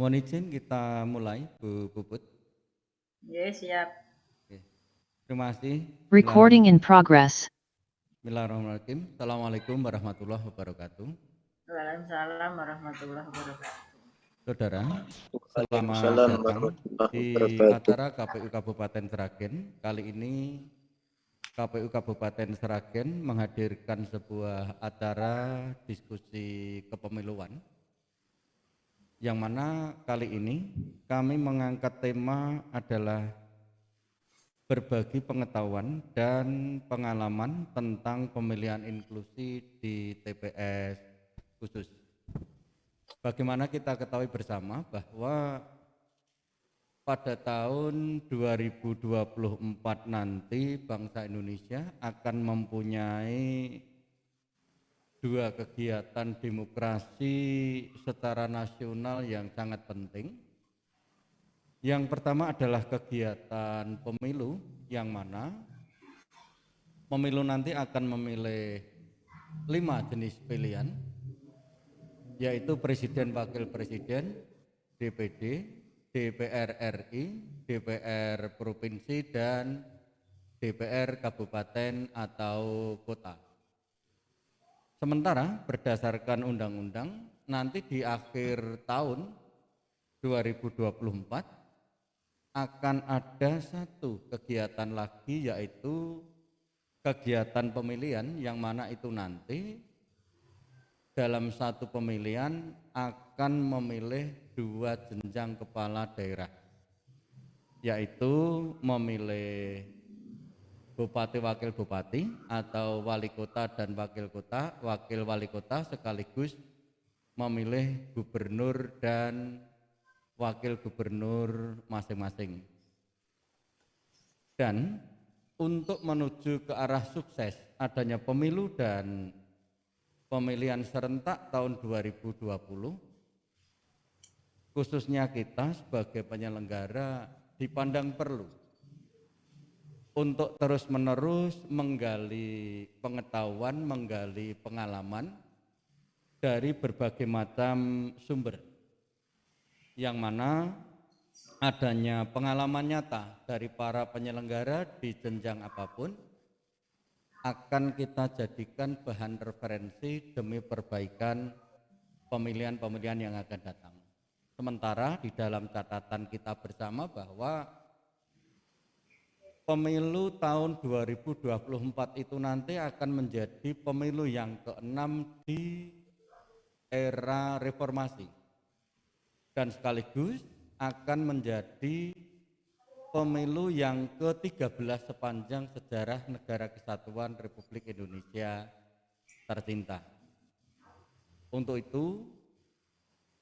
Mohon izin kita mulai, Bu Puput. Ya, siap. Oke. Terima kasih. Recording in progress. Bismillahirrahmanirrahim. Assalamualaikum warahmatullahi wabarakatuh. Waalaikumsalam warahmatullahi wabarakatuh. Saudara, selamat Waalaikumsalam datang warahmatullahi di wabarakatuh. acara KPU Kabupaten Sragen. Kali ini KPU Kabupaten Sragen menghadirkan sebuah acara diskusi kepemiluan, yang mana kali ini kami mengangkat tema adalah berbagi pengetahuan dan pengalaman tentang pemilihan inklusi di TPS khusus. Bagaimana kita ketahui bersama bahwa pada tahun 2024 nanti bangsa Indonesia akan mempunyai dua kegiatan demokrasi secara nasional yang sangat penting. Yang pertama adalah kegiatan pemilu, yang mana pemilu nanti akan memilih 5 jenis pilihan, yaitu presiden, wakil presiden, DPD, DPR RI, DPR provinsi, dan DPR kabupaten atau kota. Sementara berdasarkan undang-undang nanti di akhir tahun 2024 akan ada satu kegiatan lagi, yaitu kegiatan pemilihan, yang mana itu nanti dalam satu pemilihan akan memilih 2 jenjang kepala daerah, yaitu memilih bupati, wakil bupati, atau wali kota dan wakil wali kota, sekaligus memilih gubernur dan wakil gubernur masing-masing. Dan untuk menuju ke arah sukses adanya pemilu dan pemilihan serentak tahun 2020, khususnya kita sebagai penyelenggara dipandang perlu untuk terus-menerus menggali pengetahuan, menggali pengalaman dari berbagai macam sumber, yang mana adanya pengalaman nyata dari para penyelenggara di jenjang apapun akan kita jadikan bahan referensi demi perbaikan pemilihan-pemilihan yang akan datang. Sementara di dalam catatan kita bersama bahwa pemilu tahun 2024 itu nanti akan menjadi pemilu yang ke-6 di era reformasi, dan sekaligus akan menjadi pemilu yang ke-13 sepanjang sejarah Negara Kesatuan Republik Indonesia tercinta. Untuk itu,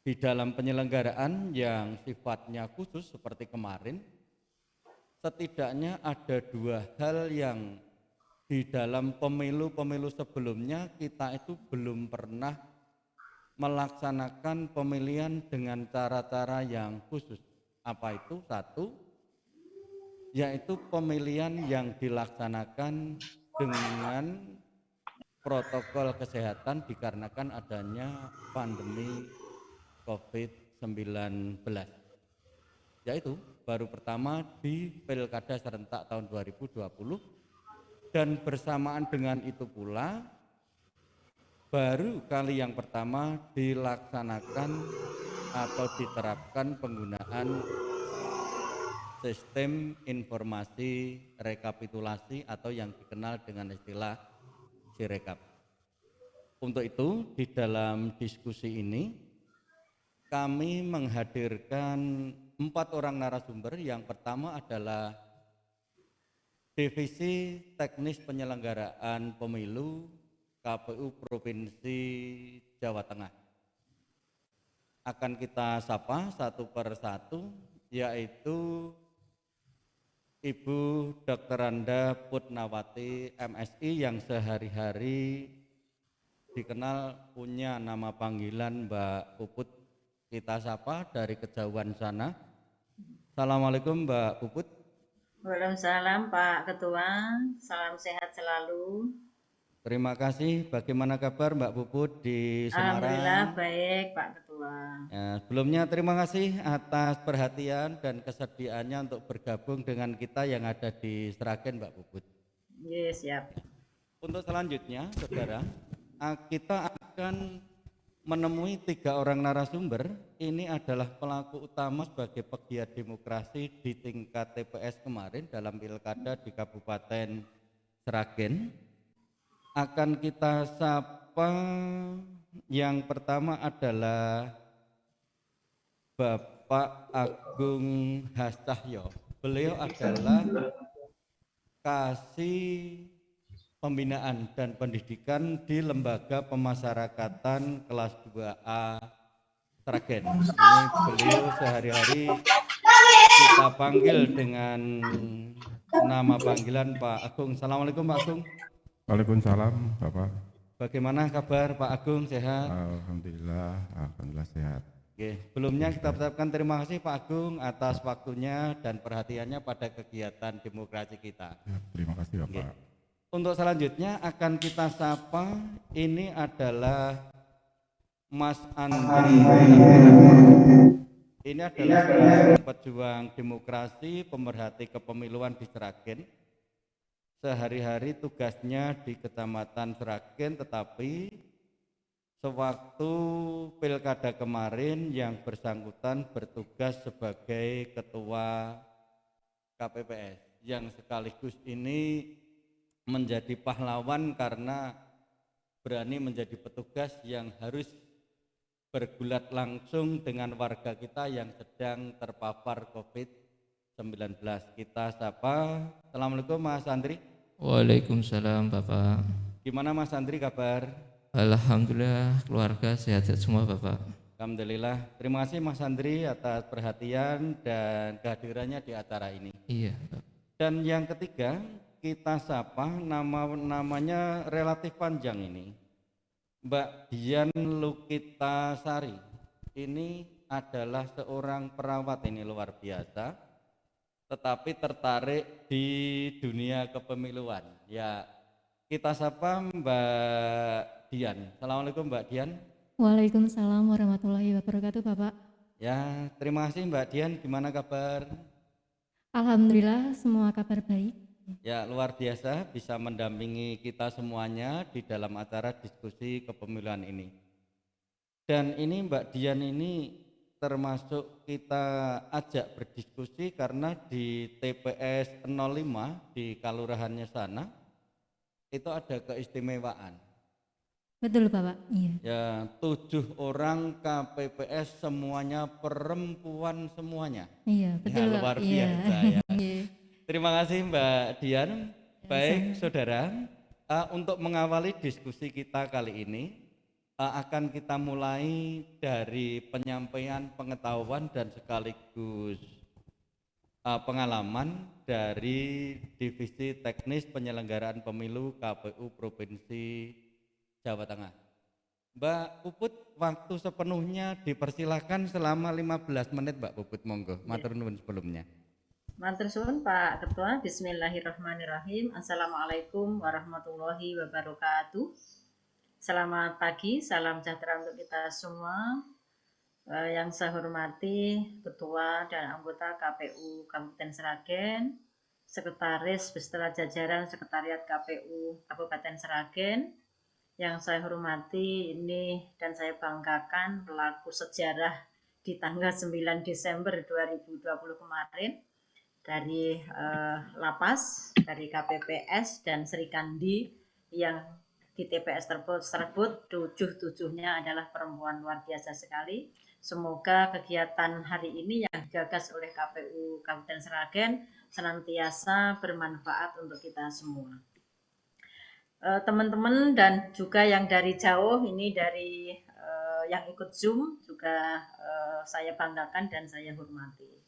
di dalam penyelenggaraan yang sifatnya khusus seperti kemarin, setidaknya ada 2 hal yang di dalam pemilu-pemilu sebelumnya kita itu belum pernah melaksanakan pemilihan dengan cara-cara yang khusus. Apa itu? 1, yaitu pemilihan yang dilaksanakan dengan protokol kesehatan dikarenakan adanya pandemi COVID-19, yaitu baru pertama di Pilkada serentak tahun 2020, dan bersamaan dengan itu pula baru kali yang pertama dilaksanakan atau diterapkan penggunaan sistem informasi rekapitulasi atau yang dikenal dengan istilah Sirekap. Untuk itu, di dalam diskusi ini kami menghadirkan 4 orang narasumber. Yang pertama adalah Divisi Teknis Penyelenggaraan Pemilu KPU Provinsi Jawa Tengah. Akan kita sapa satu per satu, yaitu Ibu Dr. Randa Putnawati MSI, yang sehari-hari dikenal punya nama panggilan Mbak Puput. Kita sapa dari kejauhan sana. Assalamualaikum Mbak Puput. Waalaikumsalam Pak Ketua, salam sehat selalu. terima kasih. Bagaimana kabar Mbak Puput di Alhamdulillah Semarang? baik Pak Ketua. Ya, sebelumnya terima kasih atas perhatian dan kesediaannya untuk bergabung dengan kita yang ada di Sragen Mbak Puput. Yes, siap. Untuk selanjutnya, saudara, kita akan menemui 3 orang narasumber. Ini adalah pelaku utama sebagai pegiat demokrasi di tingkat TPS kemarin dalam pilkada di Kabupaten Sragen. Akan kita sapa, yang pertama adalah Bapak Agung Hastahyo. Beliau adalah Kasih Pembinaan dan Pendidikan di Lembaga Pemasyarakatan kelas 2A Sragen. Ini beliau sehari-hari kita panggil dengan nama panggilan Pak Agung. Assalamualaikum Pak Agung. Waalaikumsalam Bapak. Bagaimana kabar Pak Agung, sehat? Alhamdulillah sehat. Oke, sebelumnya kita ucapkan terima kasih Pak Agung atas waktunya dan perhatiannya pada kegiatan demokrasi kita. Ya, terima kasih Bapak. Oke. Untuk selanjutnya akan kita sapa, ini adalah Mas Andri. Ini adalah seorang pejuang demokrasi, pemerhati kepemiluan di Sragen. Sehari-hari tugasnya di Kecamatan Sragen, tetapi sewaktu pilkada kemarin yang bersangkutan bertugas sebagai ketua KPPS, yang sekaligus ini menjadi pahlawan karena berani menjadi petugas yang harus bergulat langsung dengan warga kita yang sedang terpapar COVID-19. Kita sapa. Assalamualaikum Mas Andri. Waalaikumsalam Bapak. Gimana Mas Andri kabar? Alhamdulillah keluarga sehat-sehat semua Bapak. Alhamdulillah. Terima kasih Mas Andri atas perhatian dan kehadirannya di acara ini. Iya Pak. Dan yang ketiga kita sapa, namanya relatif panjang ini, Mbak Dian Lukitasari. Ini adalah seorang perawat, ini luar biasa, tetapi tertarik di dunia kepemiluan. Ya, kita sapa Mbak Dian. Assalamualaikum Mbak Dian. Waalaikumsalam warahmatullahi wabarakatuh Bapak. Ya, terima kasih Mbak Dian. Gimana kabar? Alhamdulillah semua kabar baik. Ya, luar biasa bisa mendampingi kita semuanya di dalam acara diskusi kepemiluan ini. Dan ini Mbak Dian ini termasuk kita ajak berdiskusi karena di TPS 05 di Kalurahannya sana itu ada keistimewaan. Betul Bapak, iya. Ya, 7 orang KPPS semuanya perempuan semuanya. Iya, betul Ya, Pak. luar Iya. biasa ya. Iya. Terima kasih Mbak Dian. Baik saudara, untuk mengawali diskusi kita kali ini akan kita mulai dari penyampaian pengetahuan dan sekaligus pengalaman dari Divisi Teknis Penyelenggaraan Pemilu KPU Provinsi Jawa Tengah. Mbak Puput, waktu sepenuhnya dipersilahkan selama 15 menit Mbak Puput, monggo. Matur nuwun sebelumnya. Matur suwun Pak Ketua. Bismillahirrahmanirrahim. Assalamualaikum warahmatullahi wabarakatuh. Selamat pagi, salam sejahtera untuk kita semua. Yang saya hormati Ketua dan anggota KPU Kabupaten Sragen, Sekretaris beserta jajaran Sekretariat KPU Kabupaten Sragen. Yang saya hormati ini dan saya banggakan pelaku sejarah di tanggal 9 Desember 2020 kemarin dari Lapas, dari KPPS dan Serikandi yang di TPS tersebut 7-7-nya adalah perempuan, luar biasa sekali. Semoga kegiatan hari ini yang digagas oleh KPU Kabupaten Sragen senantiasa bermanfaat untuk kita semua. Teman-teman dan juga yang dari jauh ini dari yang ikut Zoom juga saya banggakan dan saya hormati.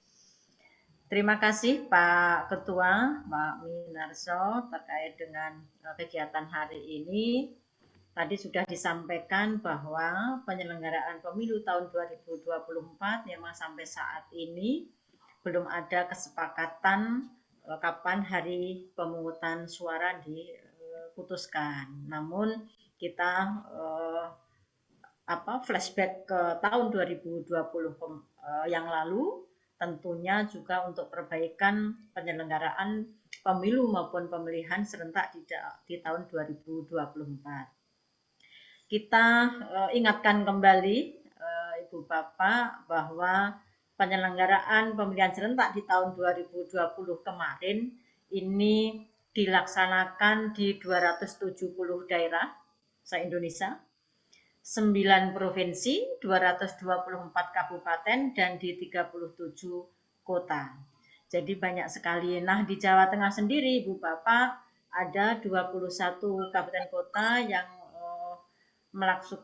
Terima kasih Pak Ketua, Pak Minarso terkait dengan kegiatan hari ini. Tadi sudah disampaikan bahwa penyelenggaraan pemilu tahun 2024 memang sampai saat ini belum ada kesepakatan kapan hari pemungutan suara di putuskan. Namun kita flashback ke tahun 2020 yang lalu, tentunya juga untuk perbaikan penyelenggaraan pemilu maupun pemilihan serentak di tahun 2024. Kita ingatkan kembali Ibu Bapak bahwa penyelenggaraan pemilihan serentak di tahun 2020 kemarin ini dilaksanakan di 270 daerah se-Indonesia, 9 provinsi, 224 kabupaten, dan di 37 kota. Jadi banyak sekali. Nah, di Jawa Tengah sendiri, Ibu Bapak, ada 21 kabupaten kota yang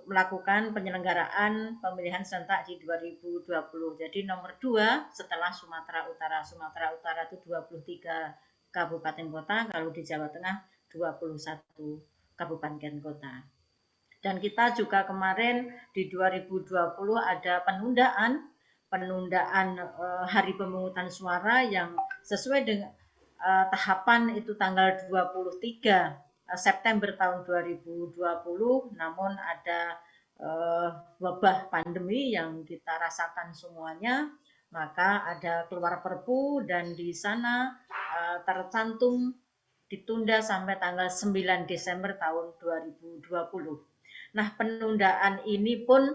melakukan penyelenggaraan pemilihan serentak di 2020. Jadi nomor 2 setelah Sumatera Utara. Sumatera Utara itu 23 kabupaten kota, kalau di Jawa Tengah 21 kabupaten kota. Dan kita juga kemarin di 2020 ada penundaan hari pemungutan suara yang sesuai dengan tahapan itu tanggal 23 September tahun 2020, namun ada wabah pandemi yang kita rasakan semuanya, maka ada keluar Perpu dan di sana tercantum ditunda sampai tanggal 9 Desember tahun 2020. Nah, penundaan ini pun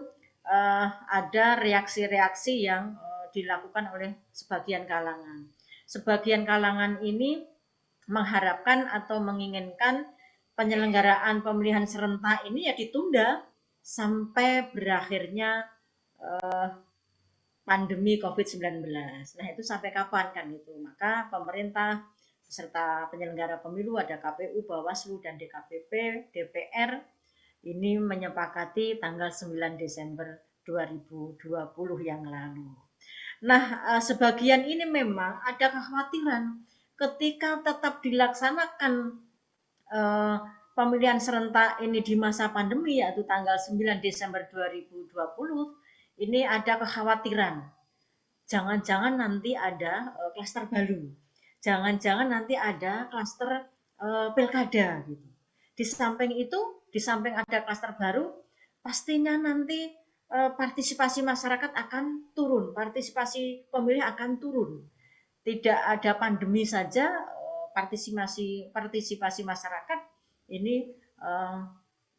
ada reaksi-reaksi yang dilakukan oleh sebagian kalangan. Sebagian kalangan ini mengharapkan atau menginginkan penyelenggaraan pemilihan serentak ini ya ditunda sampai berakhirnya pandemi COVID-19. Nah, itu sampai kapan kan itu? Maka pemerintah beserta penyelenggara pemilu, ada KPU, Bawaslu, dan DKPP, DPR, ini menyepakati tanggal 9 Desember 2020 yang lalu. Nah, sebagian ini memang ada kekhawatiran ketika tetap dilaksanakan pemilihan serentak ini di masa pandemi, yaitu tanggal 9 Desember 2020, ini ada kekhawatiran. Jangan-jangan nanti ada klaster baru. Jangan-jangan nanti ada klaster pilkada gitu. Di samping itu, di samping ada klaster baru, pastinya nanti partisipasi masyarakat akan turun, partisipasi pemilih akan turun. Tidak ada pandemi saja, partisipasi masyarakat ini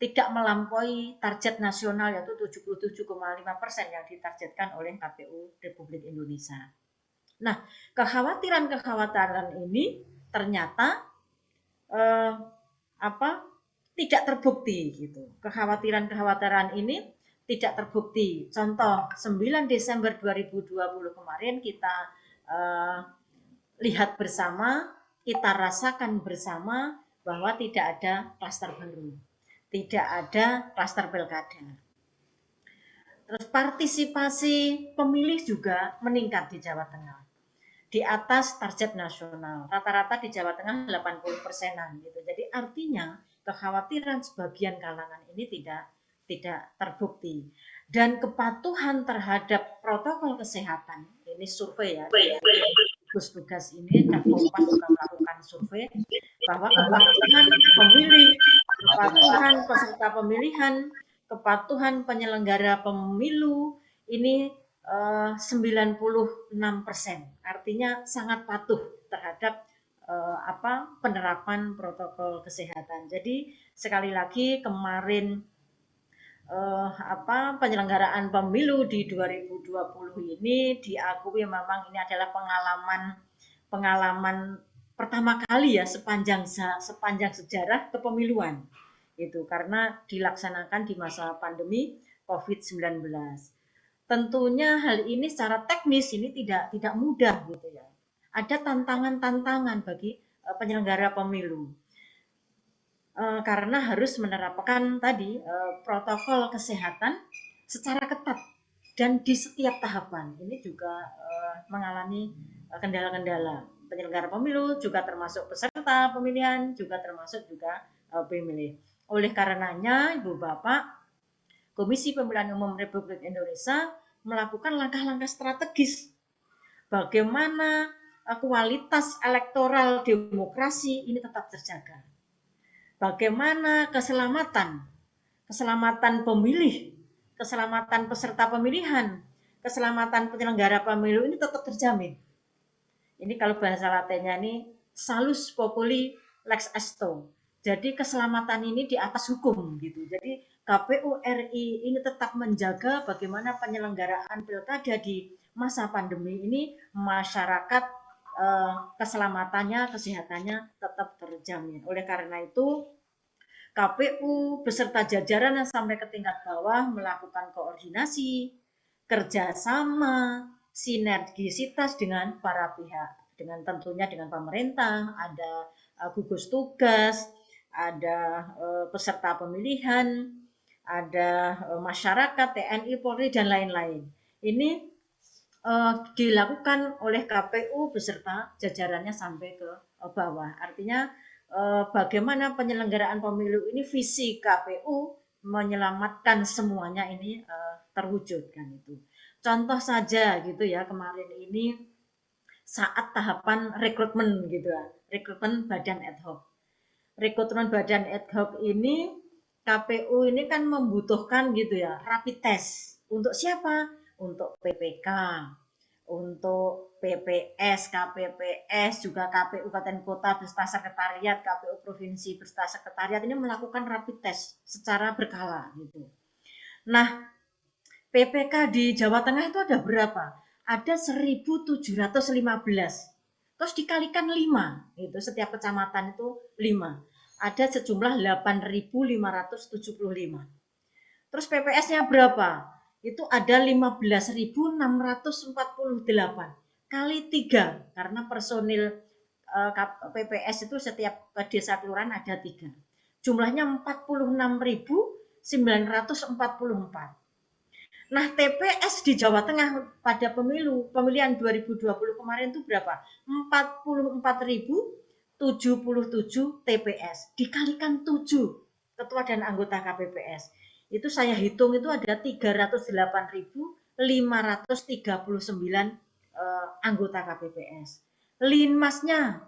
tidak melampaui target nasional yaitu 77,5% yang ditargetkan oleh KPU Republik Indonesia. Nah, kekhawatiran ini ternyata tidak terbukti gitu. Kekhawatiran ini tidak terbukti. Contoh 9 Desember 2020 kemarin kita lihat bersama, kita rasakan bersama bahwa tidak ada klaster baru, tidak ada klaster pilkada. Terus partisipasi pemilih juga meningkat di Jawa Tengah, di atas target nasional. Rata-rata di Jawa Tengah 80%-an gitu. Jadi artinya kekhawatiran sebagian kalangan ini tidak terbukti. Dan kepatuhan terhadap protokol kesehatan, ini survei ya, gugus tugas ini dan Kompas juga melakukan survei bahwa kepatuhan pemilih, kepatuhan peserta pemilihan, kepatuhan penyelenggara pemilu ini 96%. Artinya sangat patuh terhadap penerapan protokol kesehatan. Jadi sekali lagi kemarin penyelenggaraan pemilu di 2020 ini diakui memang ini adalah pengalaman pertama kali ya sepanjang sejarah kepemiluan itu, karena dilaksanakan di masa pandemi COVID-19. Tentunya hal ini secara teknis ini tidak mudah gitu ya. Ada tantangan-tantangan bagi penyelenggara pemilu. Karena harus menerapkan tadi protokol kesehatan secara ketat dan di setiap tahapan. Ini juga mengalami kendala-kendala. Penyelenggara pemilu juga termasuk peserta pemilihan, juga termasuk juga pemilih. Oleh karenanya, Ibu Bapak, Komisi Pemilihan Umum Republik Indonesia melakukan langkah-langkah strategis bagaimana kualitas elektoral demokrasi ini tetap terjaga. bagaimana keselamatan pemilih, keselamatan peserta pemilihan, keselamatan penyelenggara pemilu ini tetap terjamin. Ini kalau bahasa latinnya ini salus populi lex esto. Jadi keselamatan ini di atas hukum gitu. Jadi KPU RI ini tetap menjaga bagaimana penyelenggaraan pilkada di masa pandemi ini masyarakat keselamatannya, kesehatannya tetap terjamin. Oleh karena itu KPU beserta jajaran yang sampai ke tingkat bawah melakukan koordinasi, kerjasama, sinergisitas dengan para pihak, dengan tentunya dengan pemerintah, ada gugus tugas, ada peserta pemilihan, ada masyarakat, TNI, Polri, dan lain-lain. Ini dilakukan oleh KPU beserta jajarannya sampai ke bawah. Artinya bagaimana penyelenggaraan pemilu ini visi KPU menyelamatkan semuanya ini terwujud kan itu. Contoh saja gitu ya, kemarin ini saat tahapan rekrutmen gitu ya, rekrutmen badan ad hoc. Rekrutmen badan ad hoc ini KPU ini kan membutuhkan gitu ya, rapid test. Untuk siapa? Untuk PPK, untuk PPS, KPPS, juga KPU Kabupaten Kota beserta sekretariat, KPU Provinsi beserta sekretariat ini melakukan rapid test secara berkala gitu. Nah, PPK di Jawa Tengah itu ada berapa? Ada 1.715. Terus dikalikan 5, itu setiap kecamatan itu 5. Ada sejumlah 8.575. Terus PPS-nya berapa? Itu ada 15.648 kali 3 karena personil PPS itu setiap desa kelurahan ada 3. Jumlahnya 46.944. Nah, TPS di Jawa Tengah pada pemilihan 2020 kemarin itu berapa? 44.077 TPS dikalikan 7 ketua dan anggota KPPS. Itu saya hitung itu ada 308.539 anggota KPPS. Linmasnya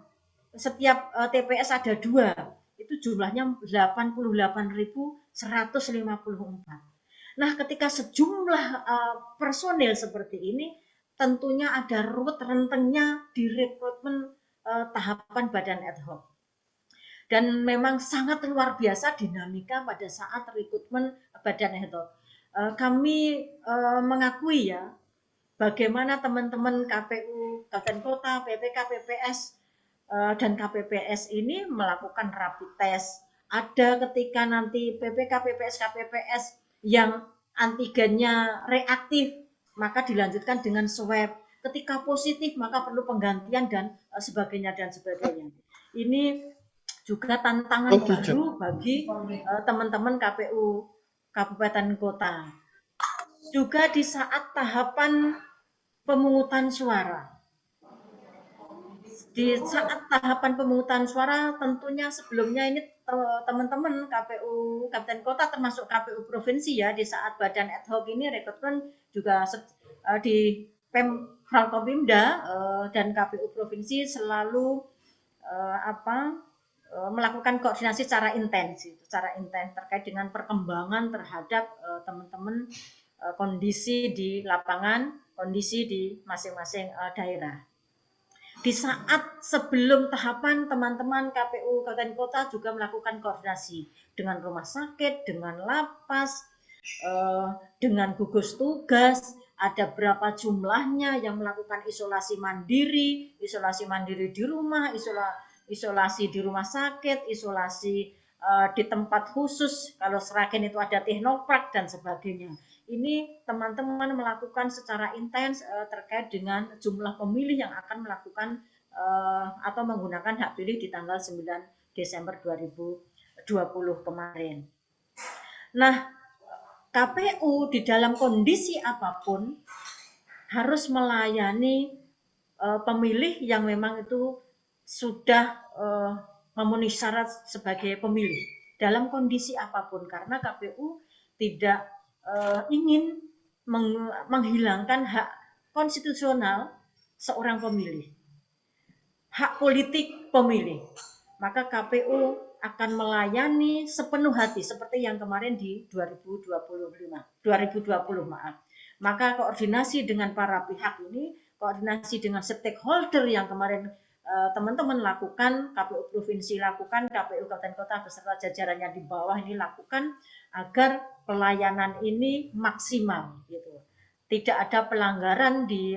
setiap TPS ada 2, itu jumlahnya 88.154. Nah, ketika sejumlah personil seperti ini, tentunya ada ruwet rentengnya di rekrutmen tahapan badan ad hoc. Dan memang sangat luar biasa dinamika pada saat rekrutmen badan ad hoc. Kami mengakui ya, bagaimana teman-teman KPU Kabupaten Kota, PPK, PPS, dan KPPS ini melakukan rapid test. Ada ketika nanti PPK, PPS, KPPS yang antigennya reaktif, maka dilanjutkan dengan swab. Ketika positif, maka perlu penggantian dan sebagainya dan sebagainya. Ini juga tantangan baru bagi teman-teman KPU Kabupaten Kota. Juga di saat tahapan pemungutan suara. Di saat tahapan pemungutan suara tentunya sebelumnya ini teman-teman KPU Kabupaten Kota termasuk KPU Provinsi ya, di saat badan ad hoc ini rekrutmen juga di Pemprov dan KPU Provinsi selalu melakukan koordinasi secara intens terkait dengan perkembangan terhadap teman-teman kondisi di lapangan, kondisi di masing-masing daerah. Di saat sebelum tahapan teman-teman KPU Kabupaten Kota juga melakukan koordinasi dengan rumah sakit, dengan lapas, dengan gugus tugas, ada berapa jumlahnya yang melakukan isolasi mandiri di rumah, isolasi di rumah sakit, isolasi di tempat khusus, kalau Sragen itu ada teknoprak dan sebagainya. Ini teman-teman melakukan secara intens terkait dengan jumlah pemilih yang akan melakukan atau menggunakan hak pilih di tanggal 9 Desember 2020 kemarin. Nah, KPU di dalam kondisi apapun harus melayani pemilih yang memang itu sudah memenuhi syarat sebagai pemilih dalam kondisi apapun, karena KPU tidak ingin menghilangkan hak konstitusional seorang pemilih, hak politik pemilih. Maka KPU akan melayani sepenuh hati seperti yang kemarin di 2020 maaf. Maka koordinasi dengan para pihak ini, koordinasi dengan stakeholder yang kemarin teman-teman lakukan, KPU Provinsi lakukan, KPU Kabupaten Kota beserta jajarannya di bawah ini lakukan agar pelayanan ini maksimal gitu. Tidak ada pelanggaran di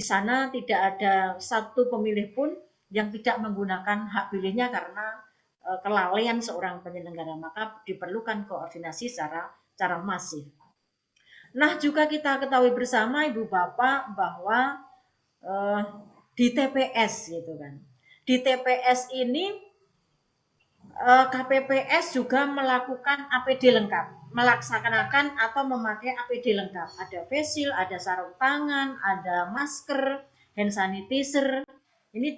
sana, tidak ada satu pemilih pun yang tidak menggunakan hak pilihnya karena kelalaian seorang penyelenggara, maka diperlukan koordinasi secara masif. Nah, juga kita ketahui bersama Ibu Bapak bahwa di TPS gitu kan. Di TPS ini KPPS juga melakukan APD lengkap, melaksanakan atau memakai APD lengkap. Ada face shield, ada sarung tangan, ada masker, hand sanitizer. Ini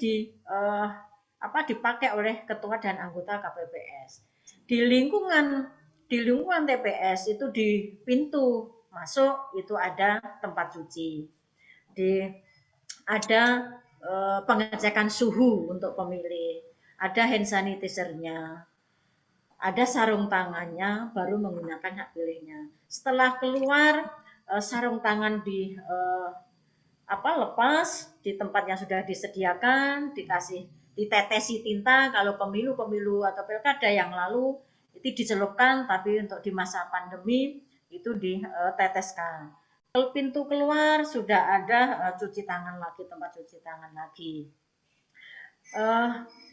dipakai oleh ketua dan anggota KPPS. Di lingkungan TPS itu di pintu masuk itu ada tempat cuci. Ada pengecekan suhu untuk pemilih, ada hand sanitizer-nya, ada sarung tangannya, baru menggunakan hak pilihnya. Setelah keluar sarung tangan lepas di tempat yang sudah disediakan, ditetesi tinta. Kalau pemilu atau pilkada yang lalu itu dicelupkan, tapi untuk di masa pandemi itu diteteskan. Kalau pintu keluar sudah ada cuci tangan lagi, tempat cuci tangan lagi.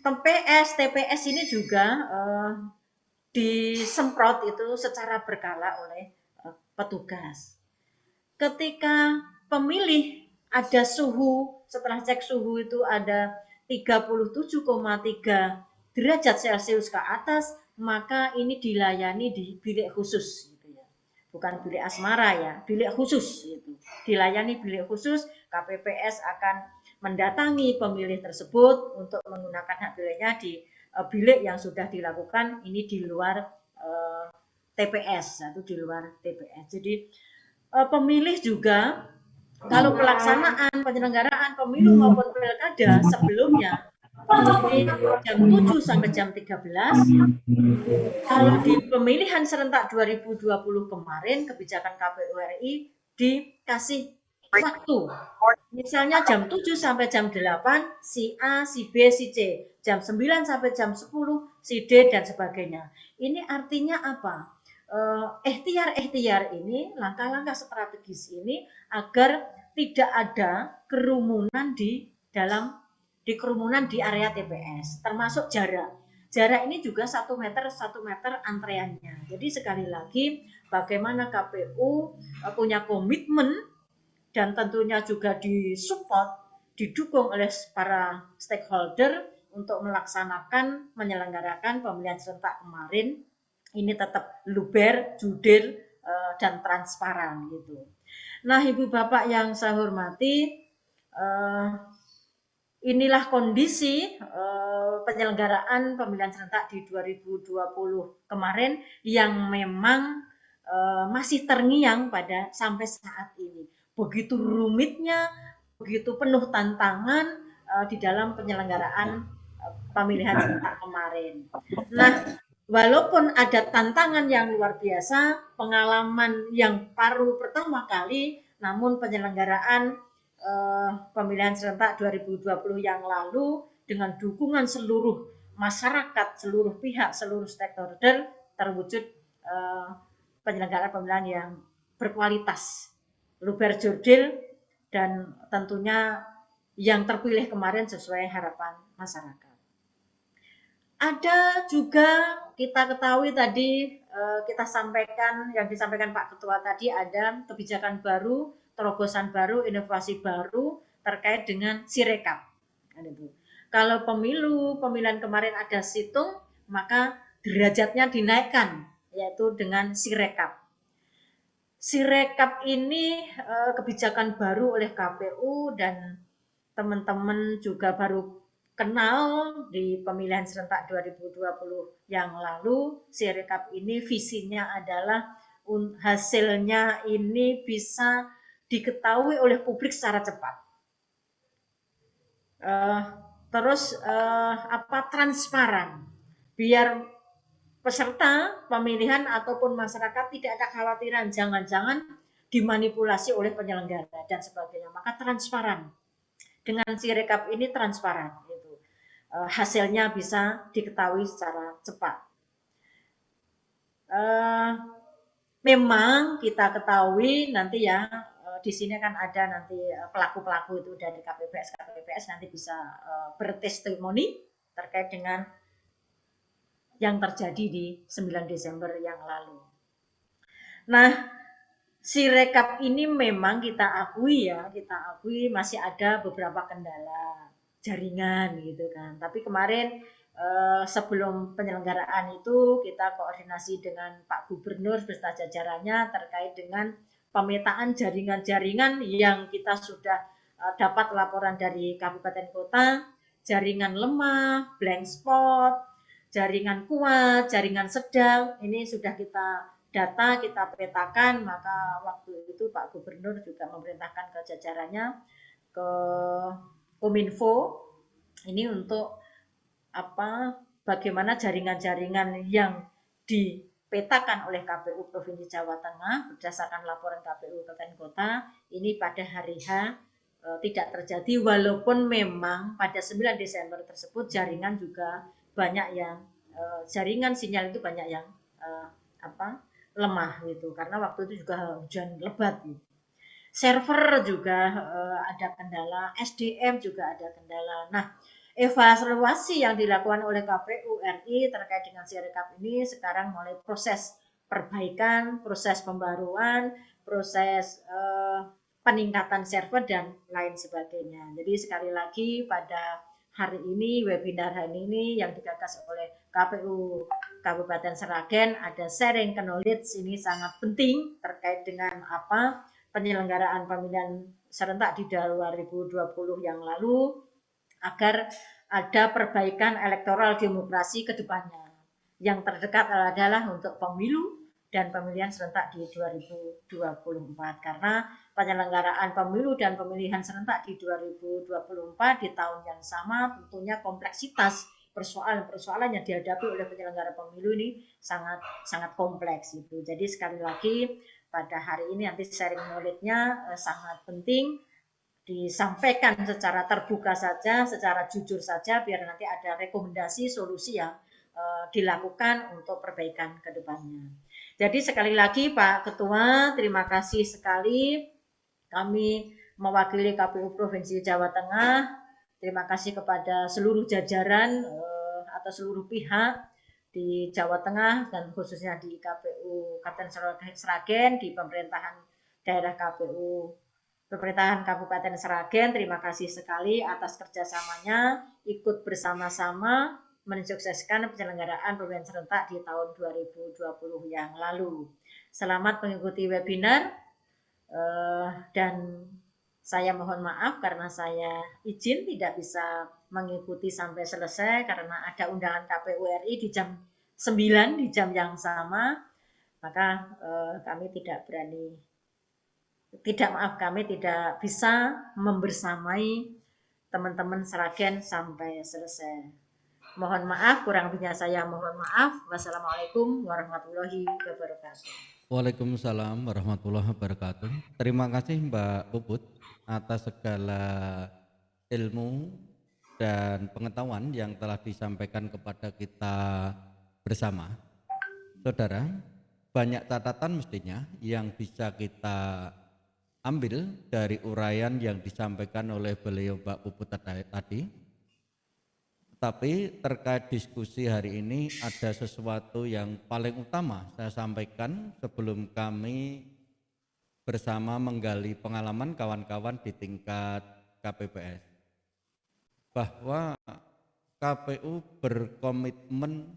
TPS ini juga disemprot itu secara berkala oleh petugas. Ketika pemilih ada suhu, setelah cek suhu itu ada 37,3 derajat Celcius ke atas, maka ini dilayani di bilik khusus gitu ya. Bukan bilik asmara ya, bilik khusus gitu. Dilayani bilik khusus, KPPS akan mendatangi pemilih tersebut untuk menggunakan hak pilihnya di bilik yang sudah dilakukan, ini di luar TPS atau di luar TPS. Jadi pemilih juga kalau pelaksanaan penyelenggaraan pemilu maupun pilkada sebelumnya ini jam 7 sampai jam 13. Kalau di pemilihan serentak 2020 kemarin kebijakan KPU RI dikasih waktu. Misalnya jam 7 sampai jam 8 si A, si B, si C. Jam 9 sampai jam 10 si D dan sebagainya. Ini artinya apa? Ikhtiar ini, langkah-langkah strategis ini agar tidak ada kerumunan di kerumunan di area TPS, termasuk jarak. Jarak ini juga 1 meter antreannya. Jadi sekali lagi bagaimana KPU punya komitmen dan tentunya juga disupport, didukung oleh para stakeholder untuk menyelenggarakan pemilihan serentak kemarin ini tetap luber, jurdil, dan transparan gitu. Nah, Ibu Bapak yang saya hormati, inilah kondisi penyelenggaraan pemilihan serentak di 2020 kemarin yang memang masih terngiang pada sampai saat ini. Begitu rumitnya, begitu penuh tantangan di dalam penyelenggaraan pemilihan serentak kemarin. Nah, walaupun ada tantangan yang luar biasa, pengalaman yang baru pertama kali, namun penyelenggaraan pemilihan serentak 2020 yang lalu dengan dukungan seluruh masyarakat, seluruh pihak, seluruh stakeholder terwujud penyelenggaraan pemilihan yang berkualitas, luber jurdil, dan tentunya yang terpilih kemarin sesuai harapan masyarakat. Ada juga kita ketahui tadi kita sampaikan, yang disampaikan Pak Ketua tadi, ada kebijakan baru, terobosan baru, inovasi baru terkait dengan Sirekap. Kalau pemilihan kemarin ada situng, maka derajatnya dinaikkan, yaitu dengan Sirekap. Sirekap ini kebijakan baru oleh KPU dan teman-teman juga baru kenal di pemilihan serentak 2020 yang lalu. Sirekap ini visinya adalah hasilnya ini bisa diketahui oleh publik secara cepat. Transparan. biar peserta pemilihan ataupun masyarakat tidak ada kekhawatiran jangan-jangan dimanipulasi oleh penyelenggara dan sebagainya. Maka transparan. Dengan Sirekap ini transparan gitu. Hasilnya bisa diketahui secara cepat. Memang kita ketahui nanti ya di sini kan ada nanti pelaku-pelaku itu dari KPPS nanti bisa bertestimoni terkait dengan yang terjadi di 9 Desember yang lalu. Nah, Sirekap ini memang kita akui masih ada beberapa kendala jaringan gitu kan. Tapi kemarin sebelum penyelenggaraan itu kita koordinasi dengan Pak Gubernur beserta jajarannya terkait dengan pemetaan jaringan-jaringan yang kita sudah dapat laporan dari kabupaten kota, jaringan lemah, blank spot, jaringan kuat, jaringan sedang, ini sudah kita data, kita petakan. Maka waktu itu Pak Gubernur juga memerintahkan ke jajarannya, ke Kominfo, ini untuk bagaimana jaringan-jaringan yang dipetakan oleh KPU Provinsi Jawa Tengah berdasarkan laporan KPU Kabupaten Kota ini pada hari H tidak terjadi, walaupun memang pada 9 Desember tersebut jaringan juga banyak yang jaringan sinyal itu banyak yang lemah gitu, karena waktu itu juga hujan lebat gitu. Server juga ada kendala, SDM juga ada kendala. Nah, evaluasi yang dilakukan oleh KPU RI terkait dengan Sirekap ini sekarang mulai proses perbaikan, proses pembaruan, proses peningkatan server dan lain sebagainya. Jadi sekali lagi pada hari ini, webinar hari ini yang digagas oleh KPU Kabupaten Sragen ada sharing knowledge, ini sangat penting terkait dengan penyelenggaraan pemilihan serentak di 2020 yang lalu agar ada perbaikan elektoral demokrasi ke depannya. Yang terdekat adalah untuk pemilu dan pemilihan serentak di 2024, karena penyelenggaraan pemilu dan pemilihan serentak di 2024 di tahun yang sama tentunya kompleksitas persoalan-persoalan yang dihadapi oleh penyelenggara pemilu ini sangat kompleks itu. Jadi sekali lagi pada hari ini nanti sharing knowledge-nya sangat penting disampaikan secara terbuka saja, secara jujur saja, biar nanti ada rekomendasi solusi yang dilakukan untuk perbaikan ke depannya. Jadi sekali lagi Pak Ketua, terima kasih sekali kami mewakili KPU Provinsi Jawa Tengah. Terima kasih kepada seluruh jajaran atau seluruh pihak di Jawa Tengah dan khususnya di KPU Kabupaten Sragen, di pemerintahan daerah KPU Pemerintahan Kabupaten Sragen. Terima kasih sekali atas kerjasamanya, ikut bersama-sama mensukseskan penyelenggaraan pemilihan serentak di tahun 2020 yang lalu. Selamat mengikuti webinar dan saya mohon maaf karena saya izin tidak bisa mengikuti sampai selesai karena ada undangan KPU RI di jam 9 di jam yang sama, maka kami kami tidak bisa membersamai teman-teman Sragen sampai selesai. Mohon maaf, kurang lebihnya saya mohon maaf. Wassalamualaikum warahmatullahi wabarakatuh. Waalaikumsalam warahmatullahi wabarakatuh. Terima kasih Mbak Puput atas segala ilmu dan pengetahuan yang telah disampaikan kepada kita bersama. Saudara, banyak catatan mestinya yang bisa kita ambil dari uraian yang disampaikan oleh beliau Mbak Puput tadi. Tapi terkait diskusi hari ini ada sesuatu yang paling utama saya sampaikan sebelum kami bersama menggali pengalaman kawan-kawan di tingkat KPPS. Bahwa KPU berkomitmen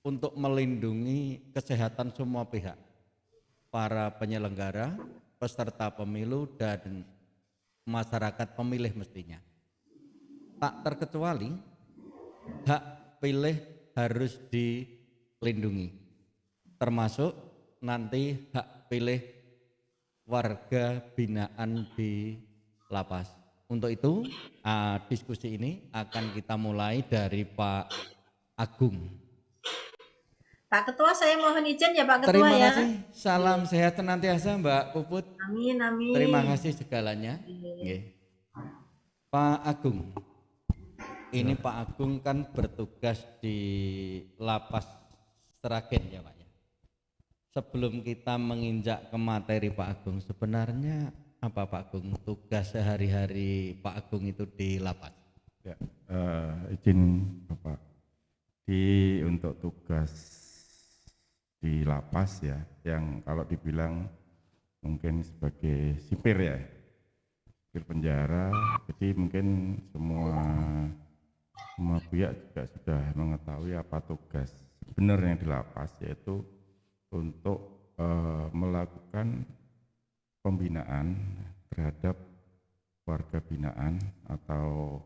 untuk melindungi kesehatan semua pihak, para penyelenggara, peserta pemilu, dan masyarakat pemilih mestinya. Tak terkecuali hak pilih harus dilindungi, termasuk nanti hak pilih warga binaan di lapas. Untuk itu diskusi ini akan kita mulai dari Pak Agung. Pak Ketua, saya mohon izin ya Pak Ketua Terima ya. kasih. Salam sehat senantiasa Mbak Puput. Amin, amin. Terima kasih segalanya. Iya. Nggih. Pak Agung, ini Pak Agung kan bertugas di Lapas Sragen ya Pak ya. Sebelum kita menginjak ke materi Pak Agung, sebenarnya apa Pak Agung tugas sehari-hari Pak Agung itu di lapas? Ya, izin Bapak, untuk tugas di lapas ya, yang kalau dibilang mungkin sebagai sipir ya, sipir penjara, jadi mungkin semua pihak juga sudah mengetahui apa tugas sebenarnya di lapas, yaitu untuk melakukan pembinaan terhadap warga binaan atau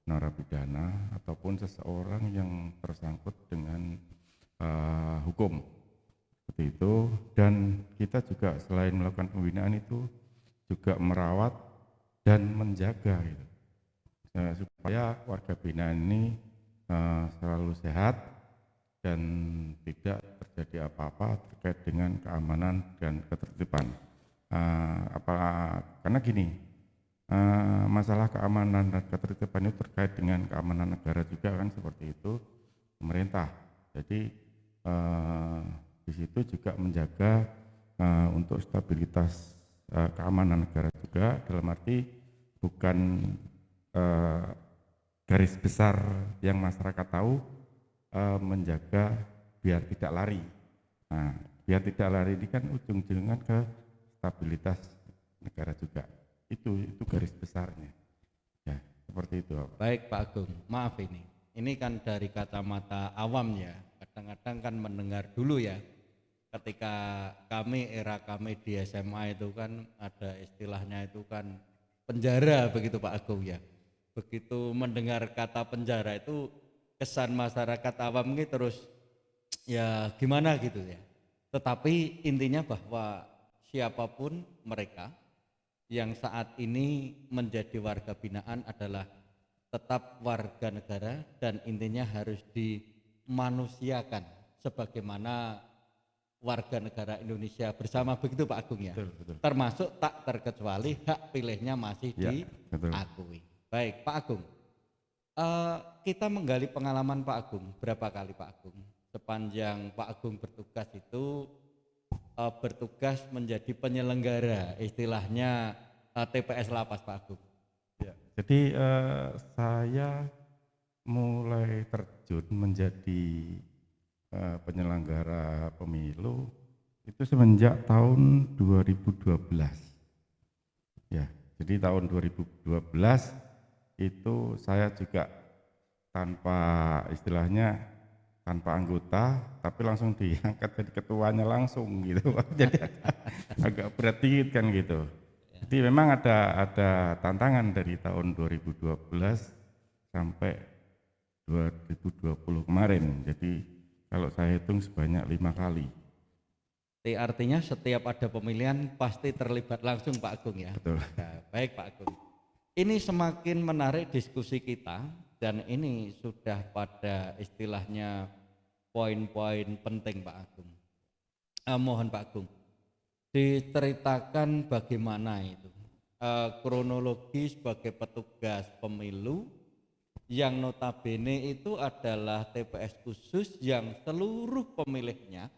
narapidana ataupun seseorang yang tersangkut dengan hukum seperti itu. Dan kita juga selain melakukan pembinaan itu juga merawat dan menjaga gitu, supaya warga binaan ini selalu sehat dan tidak terjadi apa-apa terkait dengan keamanan dan ketertiban. Karena gini, masalah keamanan dan ketertiban itu terkait dengan keamanan negara juga kan, seperti itu pemerintah. Jadi di situ juga menjaga untuk stabilitas keamanan negara juga, dalam arti bukan garis besar yang masyarakat tahu, menjaga biar tidak lari. Nah, biar tidak lari ini kan ujung-ujungnya ke stabilitas negara juga. Itu garis besarnya. Ya, seperti itu. Baik Pak Agung, maaf ini kan dari kacamata awam ya. Kadang-kadang kan mendengar dulu ya. Ketika era kami di SMA itu kan ada istilahnya itu kan penjara begitu Pak Agung ya. Begitu mendengar kata penjara itu kesan masyarakat awam ini terus ya gimana gitu ya. Tetapi intinya bahwa siapapun mereka yang saat ini menjadi warga binaan adalah tetap warga negara dan intinya harus dimanusiakan sebagaimana warga negara Indonesia bersama, begitu Pak Agung ya. Betul, betul. Termasuk tak terkecuali hak pilihnya masih Ya, diakui. Baik Pak Agung, kita menggali pengalaman Pak Agung berapa kali Pak Agung sepanjang Pak Agung bertugas itu bertugas menjadi penyelenggara istilahnya TPS Lapas Pak Agung. Ya, jadi saya mulai terjun menjadi penyelenggara pemilu itu semenjak tahun 2012. Ya, jadi tahun 2012 itu saya juga tanpa istilahnya tanpa anggota, tapi langsung diangkat jadi ketuanya langsung gitu. Jadi agak berat dikit kan gitu. Jadi memang ada tantangan dari tahun 2012 sampai 2020 kemarin. Jadi kalau saya hitung sebanyak 5 kali. Artinya setiap ada pemilihan pasti terlibat langsung Pak Agung ya. Betul. Nah, baik Pak Agung. Ini semakin menarik diskusi kita dan ini sudah pada istilahnya poin-poin penting Pak Agung. Mohon Pak Agung diceritakan bagaimana itu kronologi sebagai petugas pemilu yang notabene itu adalah TPS khusus yang seluruh pemilihnya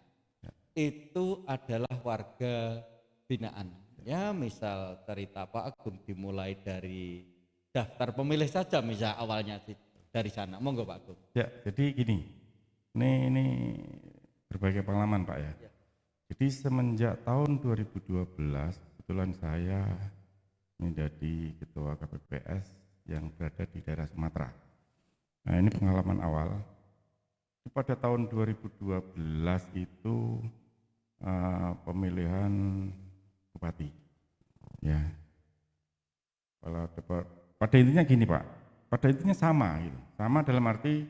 itu adalah warga binaan. Ya misal cerita Pak Agung dimulai dari daftar pemilih saja misal awalnya dari sana. Monggo Pak Agung. Ya, jadi gini, ini berbagai pengalaman Pak ya. Jadi semenjak tahun 2012 kebetulan saya menjadi ketua KPPS yang berada di daerah Sumatera. Nah ini pengalaman awal. Pada tahun 2012 itu pemilihan bupati. Ya. Pada intinya gini Pak, pada intinya sama gitu. Sama dalam arti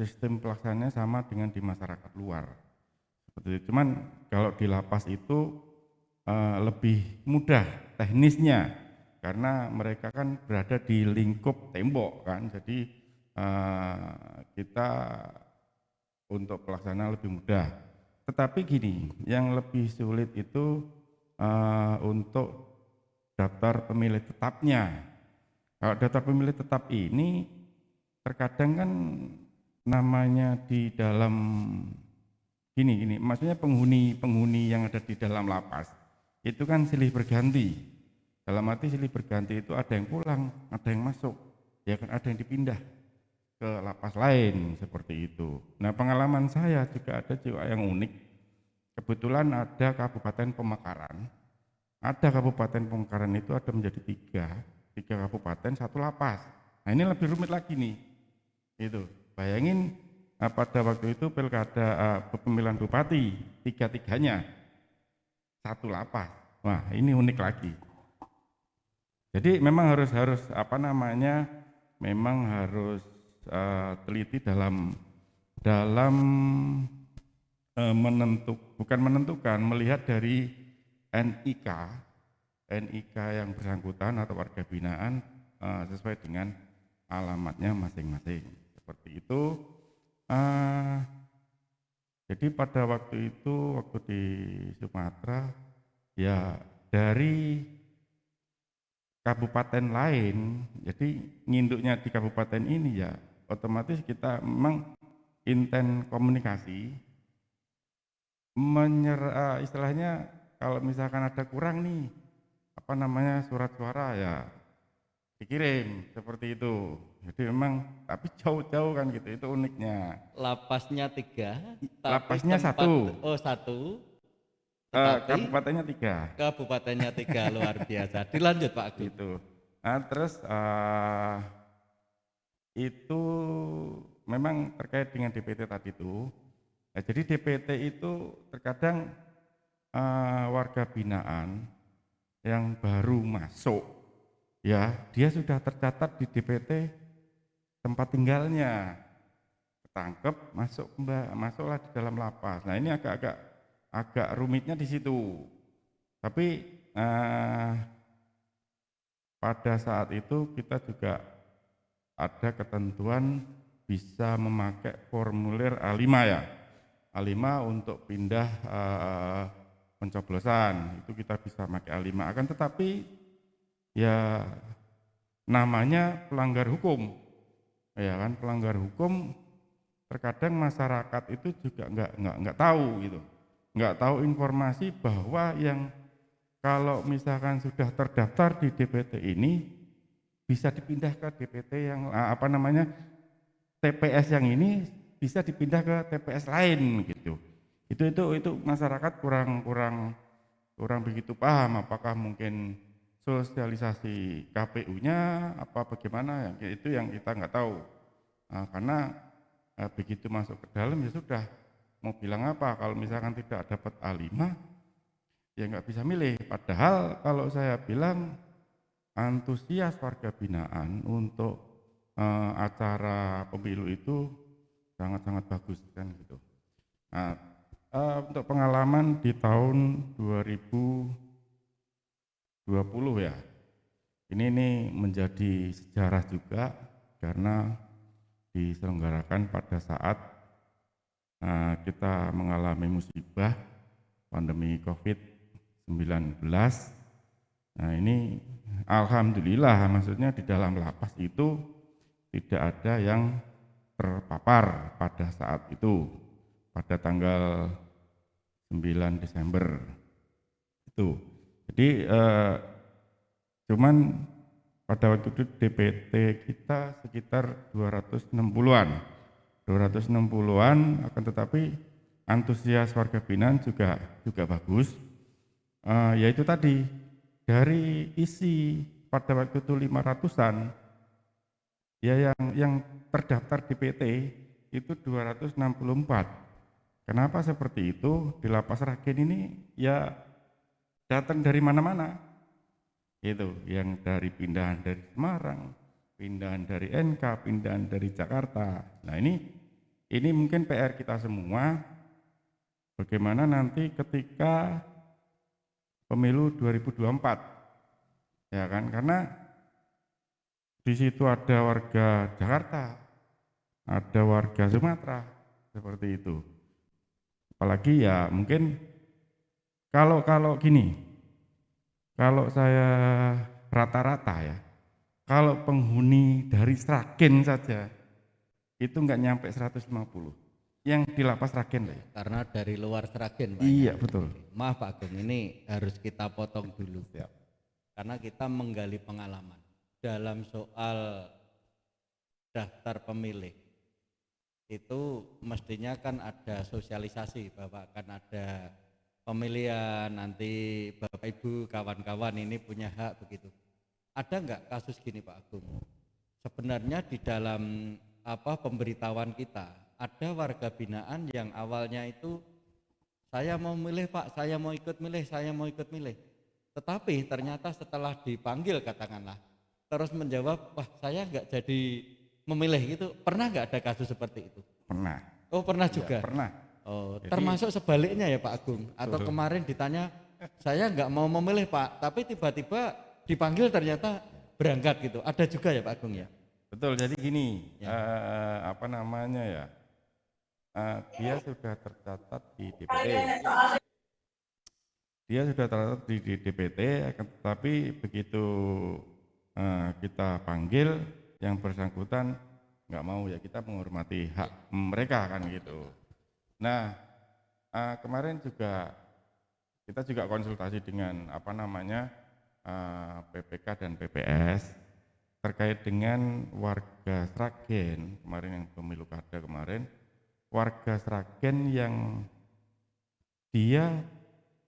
sistem pelaksananya sama dengan di masyarakat luar. Seperti itu. Cuman kalau di lapas itu lebih mudah teknisnya karena mereka kan berada di lingkup tembok kan, jadi kita untuk pelaksanaan lebih mudah. Tetapi gini, yang lebih sulit itu untuk daftar pemilih tetapnya. Kalau daftar pemilih tetap ini terkadang kan namanya di dalam gini, maksudnya penghuni yang ada di dalam lapas itu kan silih berganti. Dalam arti silih berganti itu ada yang pulang, ada yang masuk, ya kan ada yang dipindah ke lapas lain seperti itu. Nah, pengalaman saya juga ada juga yang unik. Kebetulan ada Kabupaten Pemekaran. Ada Kabupaten Pemekaran itu ada menjadi tiga kabupaten, satu lapas. Nah, ini lebih rumit lagi nih. Itu. Bayangin pada waktu itu pilkada pemilihan bupati, tiga-tiganya satu lapas. Wah, ini unik lagi. Jadi memang harus apa namanya? Memang harus teliti dalam bukan menentukan, melihat dari NIK yang bersangkutan atau warga binaan sesuai dengan alamatnya masing-masing. Seperti itu. Jadi pada waktu itu, waktu di Sumatera, ya dari kabupaten lain, jadi nginduknya di kabupaten ini ya otomatis kita memang intent komunikasi, istilahnya kalau misalkan ada kurang nih, apa namanya surat suara ya dikirim seperti itu. Jadi memang tapi jauh-jauh kan gitu, itu uniknya. Lapasnya 3, tapi Lapasnya tempat, 1, oh 1, tetapi kabupatennya 3. kabupatennya 3, luar biasa. Dilanjut Pak Agung. Gitu. Nah, terus itu memang terkait dengan DPT tadi itu. Nah, jadi DPT itu terkadang warga binaan yang baru masuk, ya dia sudah tercatat di DPT tempat tinggalnya, ketangkep, masuklah di dalam lapas. Nah, ini agak rumitnya di situ. Tapi pada saat itu kita juga ada ketentuan bisa memakai formulir A5 ya. A5 untuk pindah pencoblosan, itu kita bisa pakai A5. Akan tetapi ya namanya pelanggar hukum. Ya kan, pelanggar hukum terkadang masyarakat itu juga nggak tahu gitu. Nggak tahu informasi bahwa yang kalau misalkan sudah terdaftar di DPT ini bisa dipindah ke DPT yang apa namanya TPS yang ini bisa dipindah ke TPS lain gitu. Itu masyarakat kurang begitu paham, apakah mungkin sosialisasi KPU-nya apa bagaimana, itu yang kita nggak tahu. Nah, karena begitu masuk ke dalam ya sudah, mau bilang apa kalau misalkan tidak dapat A5 ya nggak bisa milih. Padahal kalau saya bilang antusias warga binaan untuk acara pemilu itu sangat-sangat bagus kan gitu. Nah, untuk pengalaman di tahun 2020 ya, ini menjadi sejarah juga karena diselenggarakan pada saat kita mengalami musibah pandemi COVID-19. Nah, ini alhamdulillah, maksudnya di dalam lapas itu tidak ada yang terpapar pada saat itu, pada tanggal 9 Desember itu. Jadi cuman pada waktu itu DPT kita sekitar 260-an, akan tetapi antusias warga binaan juga bagus. Yaitu tadi dari isi pada waktu itu 500-an ya yang terdaftar DPT itu 264. Kenapa seperti itu? Di Lapas Ragen ini ya datang dari mana-mana. Itu yang dari pindahan dari Semarang, pindahan dari NK, pindahan dari Jakarta. Nah, ini mungkin PR kita semua, bagaimana nanti ketika pemilu 2024. Ya kan, karena di situ ada warga Jakarta, ada warga Sumatera, seperti itu. Apalagi ya mungkin kalau gini, kalau saya rata-rata ya, kalau penghuni dari Sragen saja itu nggak nyampe 150 yang di lapas Sragen lah ya. Karena dari luar Sragen Pak. Iya ya. betul. Maaf Pak Agung, ini harus kita potong dulu. Siap. Karena kita menggali pengalaman dalam soal daftar pemilih. Itu mestinya kan ada sosialisasi bahwa akan ada pemilihan, nanti Bapak Ibu kawan-kawan ini punya hak begitu. Ada enggak kasus gini Pak Agung? Sebenarnya di dalam pemberitahuan kita ada warga binaan yang awalnya itu saya mau milih Pak, saya mau ikut milih, saya mau ikut milih. Tetapi ternyata setelah dipanggil katakanlah terus menjawab, wah saya enggak jadi memilih itu. Pernah enggak ada kasus seperti itu? Pernah. Oh pernah Ya, juga? pernah. Oh, Jadi- termasuk sebaliknya ya Pak Agung? Atau Betul. kemarin ditanya, saya enggak mau memilih Pak, tapi tiba-tiba dipanggil ternyata berangkat gitu. Ada juga ya Pak Agung ya? Betul, jadi gini, Ya. apa namanya ya, dia sudah tercatat di DPT. Dia sudah tercatat di DPT, tetapi begitu kita panggil yang bersangkutan nggak mau, ya kita menghormati hak mereka kan gitu. Nah, kemarin juga kita juga konsultasi dengan apa namanya PPK dan PPS terkait dengan warga Sragen kemarin yang pemilu kada kemarin, warga Sragen yang dia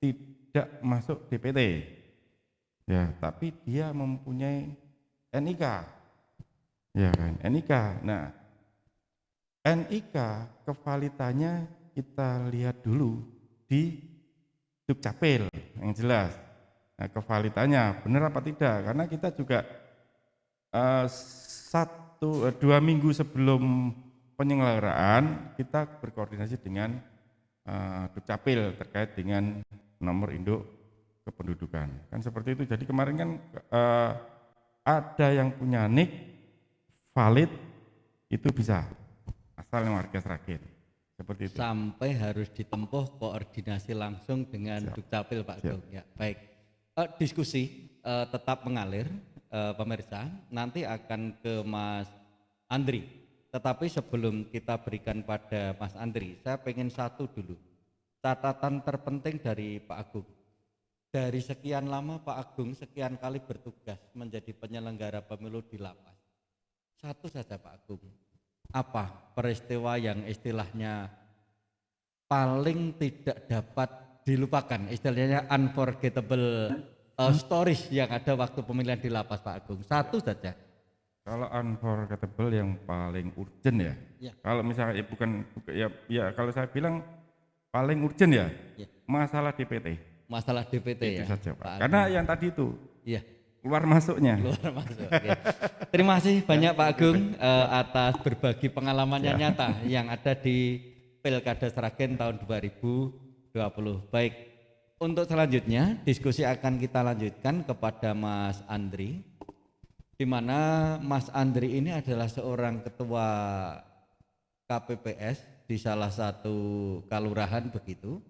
tidak masuk DPT, ya, tapi dia mempunyai NIK, ya kan, NIK. Nah, NIK kevalitannya kita lihat dulu di Dukcapil yang jelas. Nah, kevalitannya benar apa tidak? Karena kita juga 2 minggu sebelum penyelenggaraan kita berkoordinasi dengan Dukcapil terkait dengan nomor induk kependudukan. Kan seperti itu. Jadi kemarin kan ada yang punya NIK valid itu bisa asal yang warga Sragen. Seperti itu. Sampai harus ditempuh koordinasi langsung dengan Siap. Dukcapil Pak Siap. Agung. Ya, baik. Diskusi tetap mengalir pemirsa. Nanti akan ke Mas Andri. Tetapi sebelum kita berikan pada Mas Andri, saya pengen satu dulu. Catatan terpenting dari Pak Agung. Dari sekian lama Pak Agung sekian kali bertugas menjadi penyelenggara pemilu di lapas. Satu saja Pak Agung. Apa peristiwa yang istilahnya paling tidak dapat dilupakan, istilahnya unforgettable stories yang ada waktu pemilihan di lapas Pak Agung? Satu saja. Kalau unforgettable yang paling urgent ya. Ya. Kalau misalnya ya kalau saya bilang paling urgent ya, Ya. masalah DPT. Masalah DPT Itu ya saja, Pak. Pak Karena Agung. yang tadi itu Iya, keluar masuknya. luar masuk. Oke. Terima kasih banyak Pak Agung atas berbagi pengalamannya nyata yang ada di Pilkada Sragen tahun 2020. Baik, untuk selanjutnya diskusi akan kita lanjutkan kepada Mas Andri, di mana Mas Andri ini adalah seorang ketua KPPS di salah satu kalurahan begitu,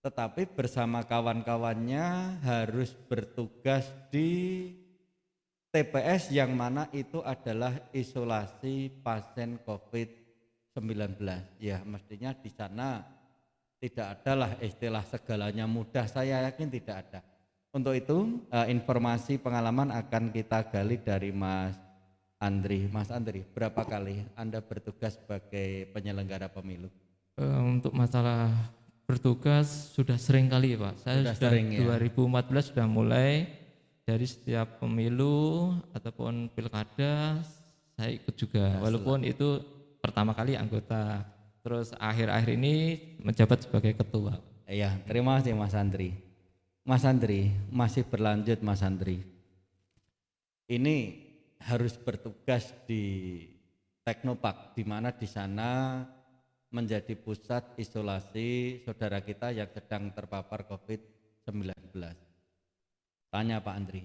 tetapi bersama kawan-kawannya harus bertugas di TPS yang mana itu adalah isolasi pasien COVID-19. Ya, mestinya di sana tidak adalah istilah segalanya mudah, saya yakin tidak ada. Untuk itu informasi pengalaman akan kita gali dari Mas Andri. Mas Andri, berapa kali Anda bertugas sebagai penyelenggara pemilu? Untuk masalah bertugas sudah sering kali Pak. Saya Sudah sudah sering, ya. 2014 sudah mulai, dari setiap pemilu ataupun pilkada saya ikut juga. Walaupun itu pertama kali anggota, terus akhir-akhir ini menjabat sebagai ketua. Iya, terima kasih Mas Andri. Mas Andri, masih berlanjut Mas Andri. Ini harus bertugas di Teknopark, di mana di sana menjadi pusat isolasi saudara kita yang sedang terpapar COVID-19. Tanya Pak Andri,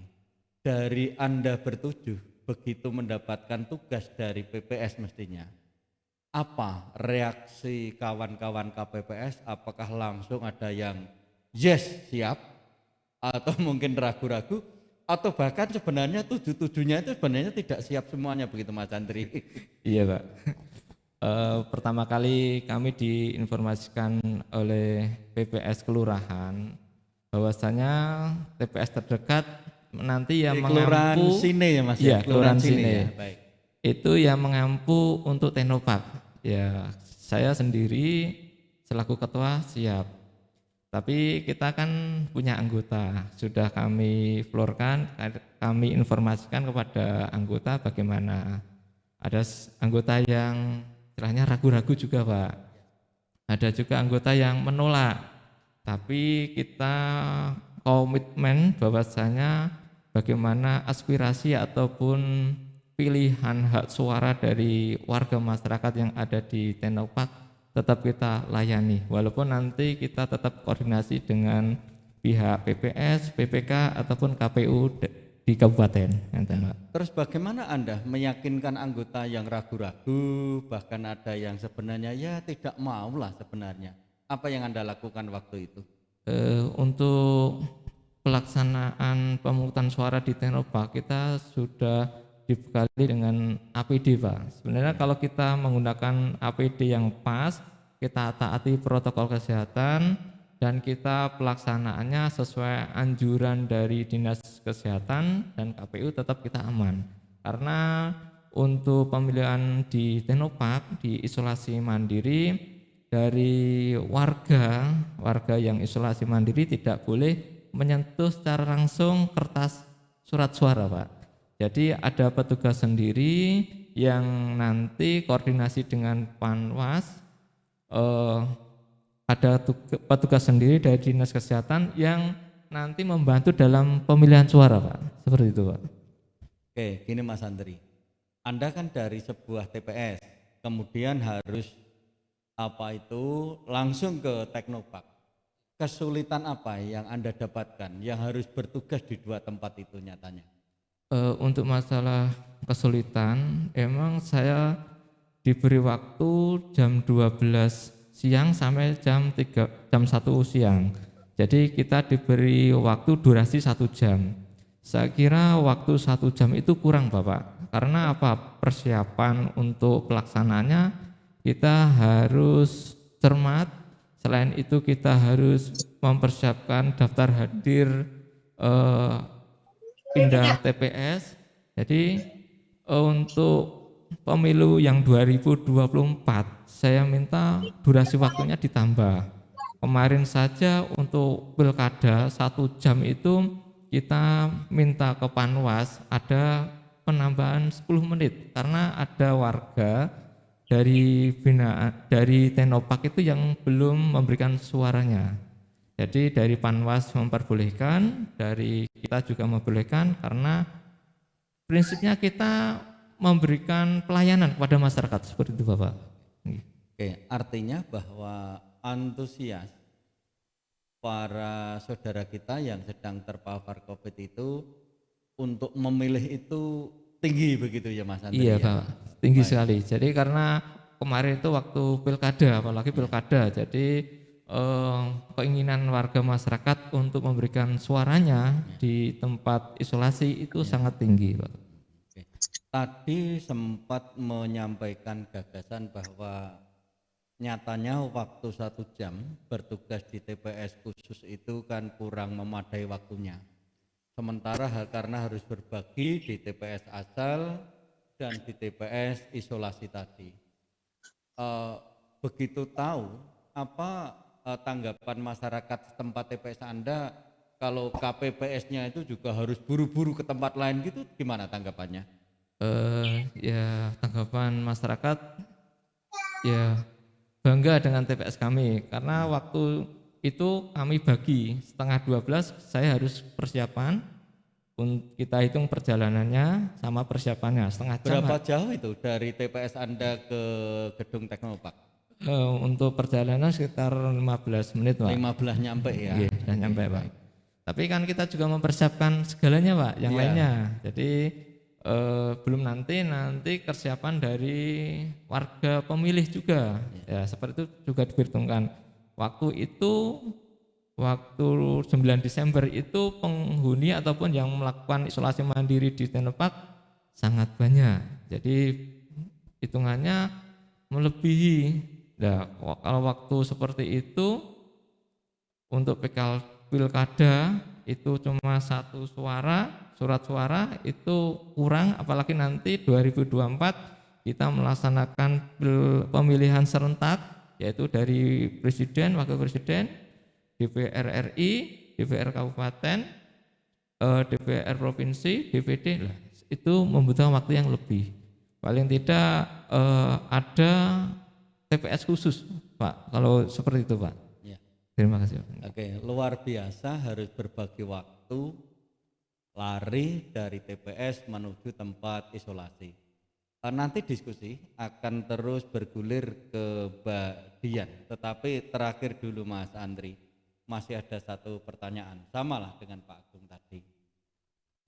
dari Anda bertujuh begitu mendapatkan tugas dari PPS mestinya, apa reaksi kawan-kawan KPPS? Apakah langsung ada yang yes siap, atau mungkin ragu-ragu, atau bahkan sebenarnya tujuh-tujuhnya itu sebenarnya tidak siap semuanya, begitu Mas Andri? Iya Pak. Pertama kali kami diinformasikan oleh PPS Kelurahan bahwasanya TPS terdekat nanti yang Di Kelurahan mengampu, Sine ya Mas? iya, Kelurahan Sine. ya, baik. Itu yang mengampu untuk Teknopark. Ya, saya sendiri selaku ketua siap. Tapi kita kan punya anggota, sudah kami florkan, kami informasikan kepada anggota bagaimana. Ada anggota yang istilahnya ragu-ragu juga Pak. Ada juga anggota yang menolak. Tapi kita komitmen bahwasanya bagaimana aspirasi ataupun pilihan hak suara dari warga masyarakat yang ada di Teknopark tetap kita layani, walaupun nanti kita tetap koordinasi dengan pihak PPS, PPK ataupun KPU di kabupaten. Terus bagaimana Anda meyakinkan anggota yang ragu-ragu, bahkan ada yang sebenarnya ya tidak mau lah sebenarnya? Apa yang Anda lakukan waktu itu? Untuk pelaksanaan pemungutan suara di Teknopark kita sudah dibekali dengan APD Pak. Sebenarnya kalau kita menggunakan APD yang pas, kita taati protokol kesehatan dan kita pelaksanaannya sesuai anjuran dari Dinas Kesehatan dan KPU, tetap kita aman. Karena untuk pemilihan di Teknopark di isolasi mandiri, dari warga yang isolasi mandiri tidak boleh menyentuh secara langsung kertas surat suara Pak. Jadi ada petugas sendiri yang nanti koordinasi dengan Panwas, ada petugas sendiri dari Dinas Kesehatan yang nanti membantu dalam pemilihan suara Pak. Seperti itu Pak. Oke, gini Mas Andri, Anda kan dari sebuah TPS, kemudian harus langsung ke Teknopark. Kesulitan apa yang Anda dapatkan yang harus bertugas di dua tempat itu nyatanya? Untuk masalah kesulitan, emang saya diberi waktu jam 12 siang sampai jam 1 siang. Jadi kita diberi waktu durasi 1 jam. Saya kira waktu 1 jam itu kurang Bapak. Karena apa? Persiapan untuk pelaksanaannya kita harus cermat. Selain itu kita harus mempersiapkan daftar hadir pindah TPS. Jadi untuk pemilu yang 2024 saya minta durasi waktunya ditambah. Kemarin saja untuk pilkada 1 jam itu kita minta ke Panwas ada penambahan 10 menit karena ada warga dari Teknopark itu yang belum memberikan suaranya. Jadi dari Panwas memperbolehkan, dari kita juga memperbolehkan karena prinsipnya kita memberikan pelayanan kepada masyarakat seperti itu Bapak. Oke, artinya bahwa antusias para saudara kita yang sedang terpapar COVID itu untuk memilih itu tinggi begitu ya Mas Andri? Iya Pak, tinggi Baik. sekali. Jadi karena kemarin itu waktu pilkada, apalagi pilkada, jadi keinginan warga masyarakat untuk memberikan suaranya di tempat isolasi itu sangat tinggi Pak. Oke. Tadi sempat menyampaikan gagasan bahwa nyatanya waktu 1 jam bertugas di TPS khusus itu kan kurang memadai waktunya. Sementara karena harus berbagi di TPS asal dan di TPS isolasi tadi. Begitu tahu apa tanggapan masyarakat setempat TPS Anda kalau KPPS-nya itu juga harus buru-buru ke tempat lain gitu, gimana tanggapannya? Ya tanggapan masyarakat ya bangga dengan TPS kami karena waktu itu kami bagi setengah 12 saya harus persiapan, kita hitung perjalanannya sama persiapannya setengah jam. Berapa jauh itu dari TPS Anda ke gedung Teknopark? Untuk perjalanan sekitar 15 menit Pak. 15 nyampe ya? Iya, sudah nyampe Pak. Tapi kan kita juga mempersiapkan segalanya Pak, yang Iya. lainnya. Jadi belum nanti kesiapan dari warga pemilih juga. Ya, seperti itu juga diperhitungkan. Waktu 9 Desember itu penghuni ataupun yang melakukan isolasi mandiri di tempat sangat banyak. Jadi hitungannya melebihi. Nah, kalau waktu seperti itu untuk pilkada itu cuma 1 surat suara itu kurang, apalagi nanti 2024 kita melaksanakan pemilihan serentak, yaitu dari presiden, wakil presiden, DPR RI, DPR kabupaten, DPR provinsi, DPD, itu membutuhkan waktu yang lebih. Paling tidak ada TPS khusus, Pak, kalau seperti itu, Pak. Ya. Terima kasih, Pak. Oke, luar biasa, harus berbagi waktu, lari dari TPS menuju tempat isolasi. Nanti diskusi akan terus bergulir ke Mbak Dian, tetapi terakhir dulu Mas Andri, masih ada satu pertanyaan, samalah dengan Pak Agung tadi.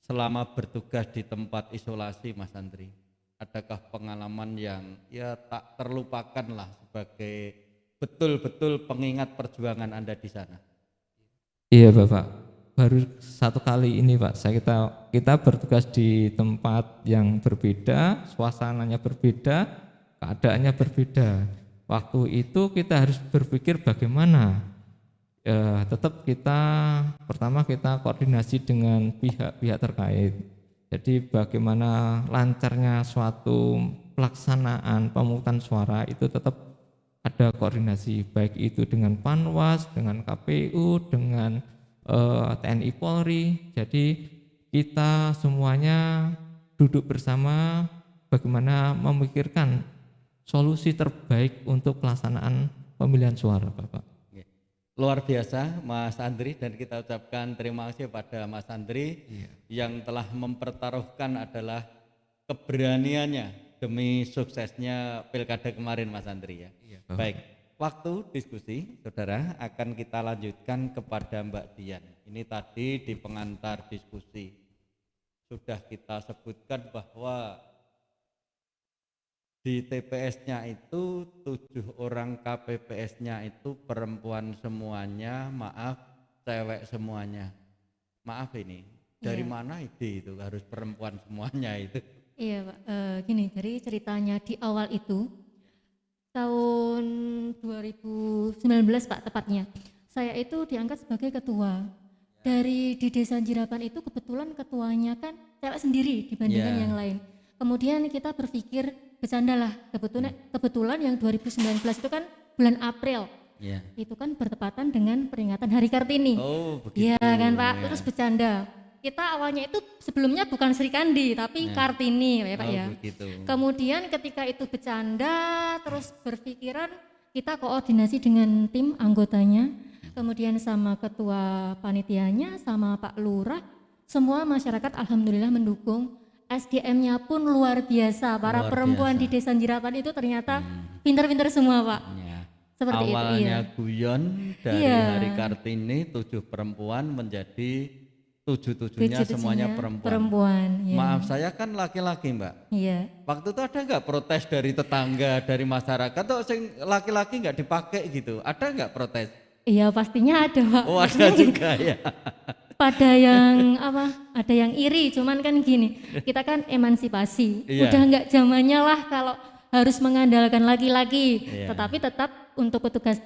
Selama bertugas di tempat isolasi Mas Andri, adakah pengalaman yang ya tak terlupakan lah sebagai betul-betul pengingat perjuangan Anda di sana? Iya Bapak, baru 1 kali ini Pak, kita bertugas di tempat yang berbeda, suasananya berbeda, keadaannya berbeda. Waktu itu kita harus berpikir bagaimana. Tetap pertama kita koordinasi dengan pihak-pihak terkait. Jadi bagaimana lancarnya suatu pelaksanaan pemungutan suara itu tetap ada koordinasi, baik itu dengan Panwas, dengan KPU, dengan TNI Polri. Jadi kita semuanya duduk bersama bagaimana memikirkan solusi terbaik untuk pelaksanaan pemilihan suara, Bapak. Luar biasa Mas Andri, dan kita ucapkan terima kasih pada Mas Andri yang telah mempertaruhkan adalah keberaniannya demi suksesnya pilkada kemarin Mas Andri ya. Baik, waktu diskusi saudara akan kita lanjutkan kepada Mbak Dian. Ini tadi di pengantar diskusi sudah kita sebutkan bahwa di TPS-nya itu 7 orang, KPPS-nya itu perempuan semuanya, maaf cewek semuanya. Maaf ini, dari mana ide itu harus perempuan semuanya itu? Iya Pak, gini, dari ceritanya di awal itu tahun 2019 Pak tepatnya, saya itu diangkat sebagai ketua. Di Desa Jirapan itu kebetulan ketuanya kan cewek sendiri dibandingkan yang lain. Kemudian kita berpikir bercandalah, kebetulan yang 2019 itu kan bulan April. Itu kan bertepatan dengan peringatan Hari Kartini. Oh begitu. Iya kan Pak, terus bercanda. Kita awalnya itu sebelumnya bukan Sri Kandi tapi Kartini ya Pak ya. Begitu. Kemudian ketika itu bercanda, terus berpikiran kita koordinasi dengan tim anggotanya, kemudian sama ketua panitianya, sama Pak Lurah, semua masyarakat alhamdulillah mendukung. SDM-nya pun luar biasa, para perempuan di Desa Jirapan itu ternyata pintar-pintar semua Pak. Seperti awalnya itu, guyon dari Hari Kartini 7 perempuan menjadi 7-7-nya semuanya perempuan. Maaf saya kan laki-laki Mbak. Iya. Waktu itu ada nggak protes dari tetangga, dari masyarakat, atau laki-laki nggak dipakai gitu? Ada nggak protes? Iya pastinya ada Pak. Oh ada juga ya. Pada yang ada yang iri, cuman kan gini, kita kan emansipasi, udah nggak zamannya lah kalau harus mengandalkan laki-laki, tetapi tetap untuk petugas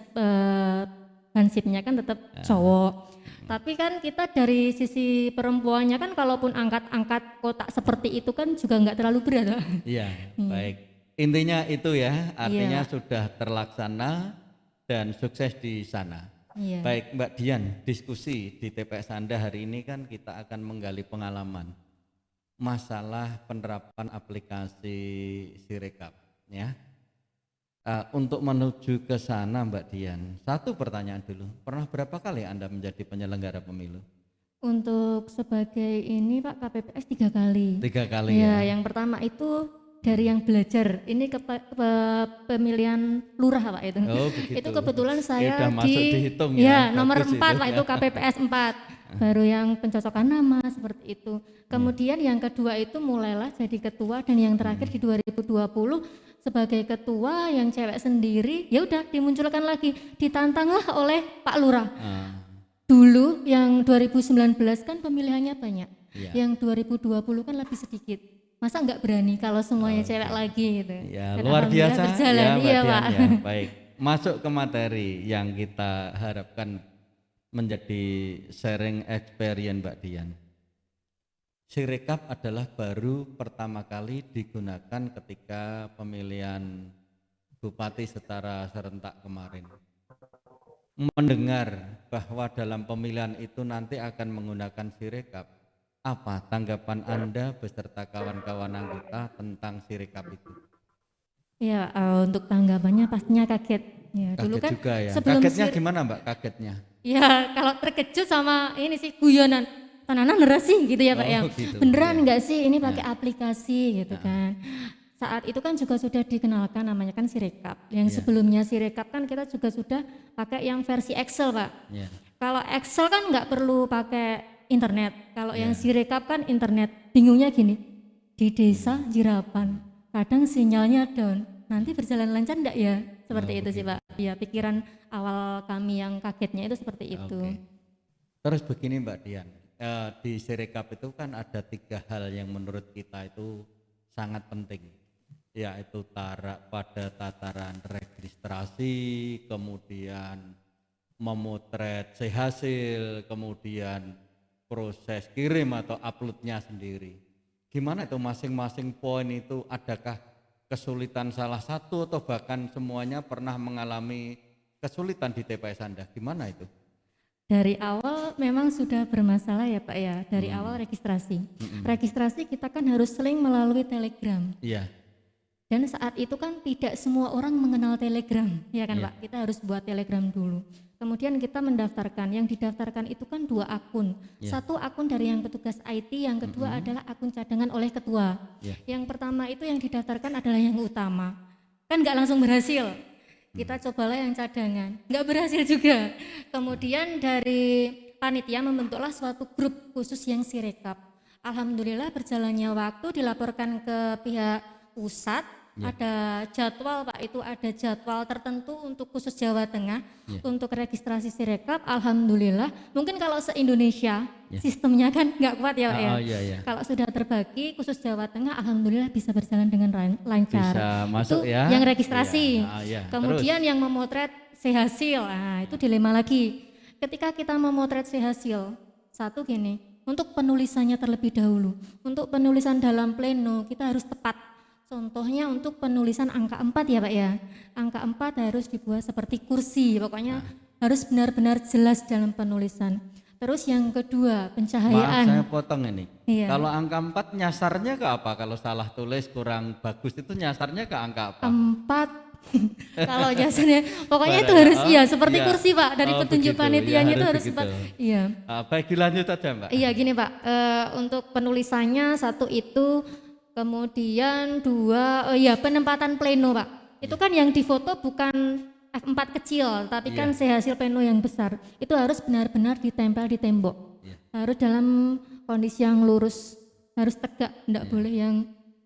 hansipnya kan tetap cowok. Tapi kan kita dari sisi perempuannya kan kalaupun angkat-angkat kotak seperti itu kan juga nggak terlalu berat. Iya, baik. Intinya itu ya, artinya sudah terlaksana dan sukses di sana. Baik Mbak Dian, diskusi di TPS Anda hari ini kan kita akan menggali pengalaman masalah penerapan aplikasi Sirekap ya. Untuk menuju ke sana Mbak Dian, satu pertanyaan dulu, pernah berapa kali Anda menjadi penyelenggara pemilu? Untuk sebagai ini Pak KPPS 3 kali. 3 kali ya. Yang pertama itu dari yang belajar, ini ke pemilihan lurah Pak itu. Oh, begitu. Itu kebetulan saya masuk dihitung ya. nomor 4 Pak itu KPPS 4. baru yang pencocokan nama seperti itu. Kemudian yang kedua itu mulailah jadi ketua, dan yang terakhir di 2020 sebagai ketua yang cewek sendiri, ya udah dimunculkan lagi, ditantanglah oleh Pak Lurah. Dulu yang 2019 kan pemilihannya banyak, yang 2020 kan lebih sedikit. Masa nggak berani kalau semuanya cewek lagi gitu. Ya, Dan luar alhamdulillah biasa berjalan. ya Mbak Iya, Dian Pak. ya. Baik, masuk ke materi yang kita harapkan menjadi sharing experience Mbak Dian. Sirekap adalah baru pertama kali digunakan ketika pemilihan bupati secara serentak kemarin. Mendengar bahwa dalam pemilihan itu nanti akan menggunakan sirekap, apa tanggapan Anda beserta kawan-kawan anggota tentang sirekap itu? Ya, untuk tanggapannya pastinya kaget. Ya, dulu Kaget kan juga ya. sebelum Kagetnya gimana Mbak? Kagetnya? ya kalau terkejut sama ini sih guyonan. Tenanan bener sih gitu ya Pak ya. Gitu. Beneran Ya. enggak sih ini pakai aplikasi gitu kan. Saat itu kan juga sudah dikenalkan namanya kan Sirekap. Yang sebelumnya Sirekap kan kita juga sudah pakai yang versi Excel Pak. Ya. Kalau Excel kan nggak perlu pakai internet. Kalau yang Sirekap kan internet. Bingungnya gini, di desa Jirapan kadang sinyalnya down. Nanti berjalan lancar enggak ya? Seperti itu sih Pak. Ya pikiran awal kami yang kagetnya itu seperti itu. Terus begini Mbak Dian, di Sirekap itu kan ada 3 hal yang menurut kita itu sangat penting, yaitu pada tataran registrasi, kemudian memotret hasil, kemudian proses kirim atau uploadnya sendiri. Gimana itu masing-masing poin itu, adakah kesulitan salah satu atau bahkan semuanya pernah mengalami kesulitan di TPS Anda? Gimana itu? Dari awal memang sudah bermasalah ya Pak ya, dari awal registrasi. Registrasi kita kan harus seling melalui Telegram. Iya. Dan saat itu kan tidak semua orang mengenal Telegram, ya kan Pak? Kita harus buat Telegram dulu. Kemudian kita mendaftarkan, yang didaftarkan itu kan 2 akun. Satu akun dari yang petugas IT, yang kedua adalah akun cadangan oleh ketua. Yang pertama itu yang didaftarkan adalah yang utama. Kan nggak langsung berhasil. Kita cobalah yang cadangan, nggak berhasil juga. Kemudian dari panitia membentuklah suatu grup khusus yang Sirekap. Alhamdulillah berjalannya waktu dilaporkan ke pihak pusat, ada jadwal Pak, itu ada jadwal tertentu untuk khusus Jawa Tengah untuk registrasi Sirekap. Alhamdulillah, mungkin kalau se-Indonesia sistemnya kan nggak kuat ya Pak ya. Kalau sudah terbagi khusus Jawa Tengah, alhamdulillah bisa berjalan dengan lancar. Bisa masuk itu ya. yang registrasi. Kemudian Terus? yang memotret hasil, nah itu dilema lagi. Ketika kita memotret hasil, satu gini, untuk penulisannya terlebih dahulu. Untuk penulisan dalam pleno kita harus tepat. Contohnya untuk penulisan angka 4 ya Pak ya. Angka 4 harus dibuat seperti kursi, pokoknya harus benar-benar jelas dalam penulisan. Terus yang kedua, pencahayaan. Maaf saya potong ini. Iya. Kalau angka 4 nyasarnya ke apa? Kalau salah tulis kurang bagus itu nyasarnya ke angka apa? 4 kalau jasanya pokoknya itu harus seperti kursi Pak, dari petunjuk begitu. panitianya itu harus begitu. 4. Iya. Baik, dilanjut aja Mbak. Iya gini Pak, untuk penulisannya satu itu, kemudian 2 penempatan pleno Pak. Itu kan yang difoto bukan F4 kecil, tapi kan hasil pleno yang besar. Itu harus benar-benar ditempel di tembok. Harus dalam kondisi yang lurus, harus tegak, enggak boleh yang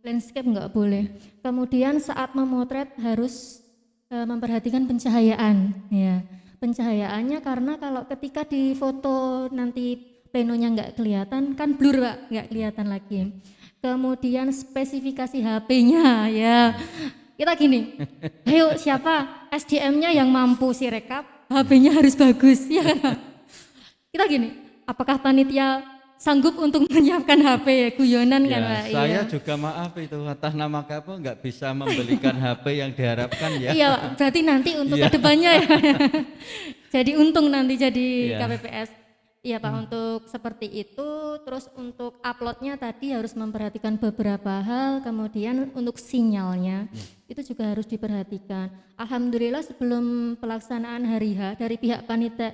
landscape, enggak boleh. Kemudian saat memotret harus memperhatikan pencahayaan ya. Pencahayaannya karena kalau ketika di foto nanti plenonya enggak kelihatan kan blur Pak, enggak kelihatan lagi. Kemudian spesifikasi HP-nya ya. Kita gini, ayo siapa SDM-nya yang mampu Sirekap, HP-nya harus bagus ya kan. Kita gini, apakah panitia sanggup untuk menyiapkan HP guyonan kan Pak? Saya juga maaf itu atas nama kamu nggak bisa membelikan HP yang diharapkan ya. Iya Pak, berarti nanti untuk kedepannya ya. Jadi untung nanti jadi KPPS. Iya Pak, untuk seperti itu. Terus untuk uploadnya tadi harus memperhatikan beberapa hal. Kemudian untuk sinyalnya itu juga harus diperhatikan. Alhamdulillah sebelum pelaksanaan hari H dari pihak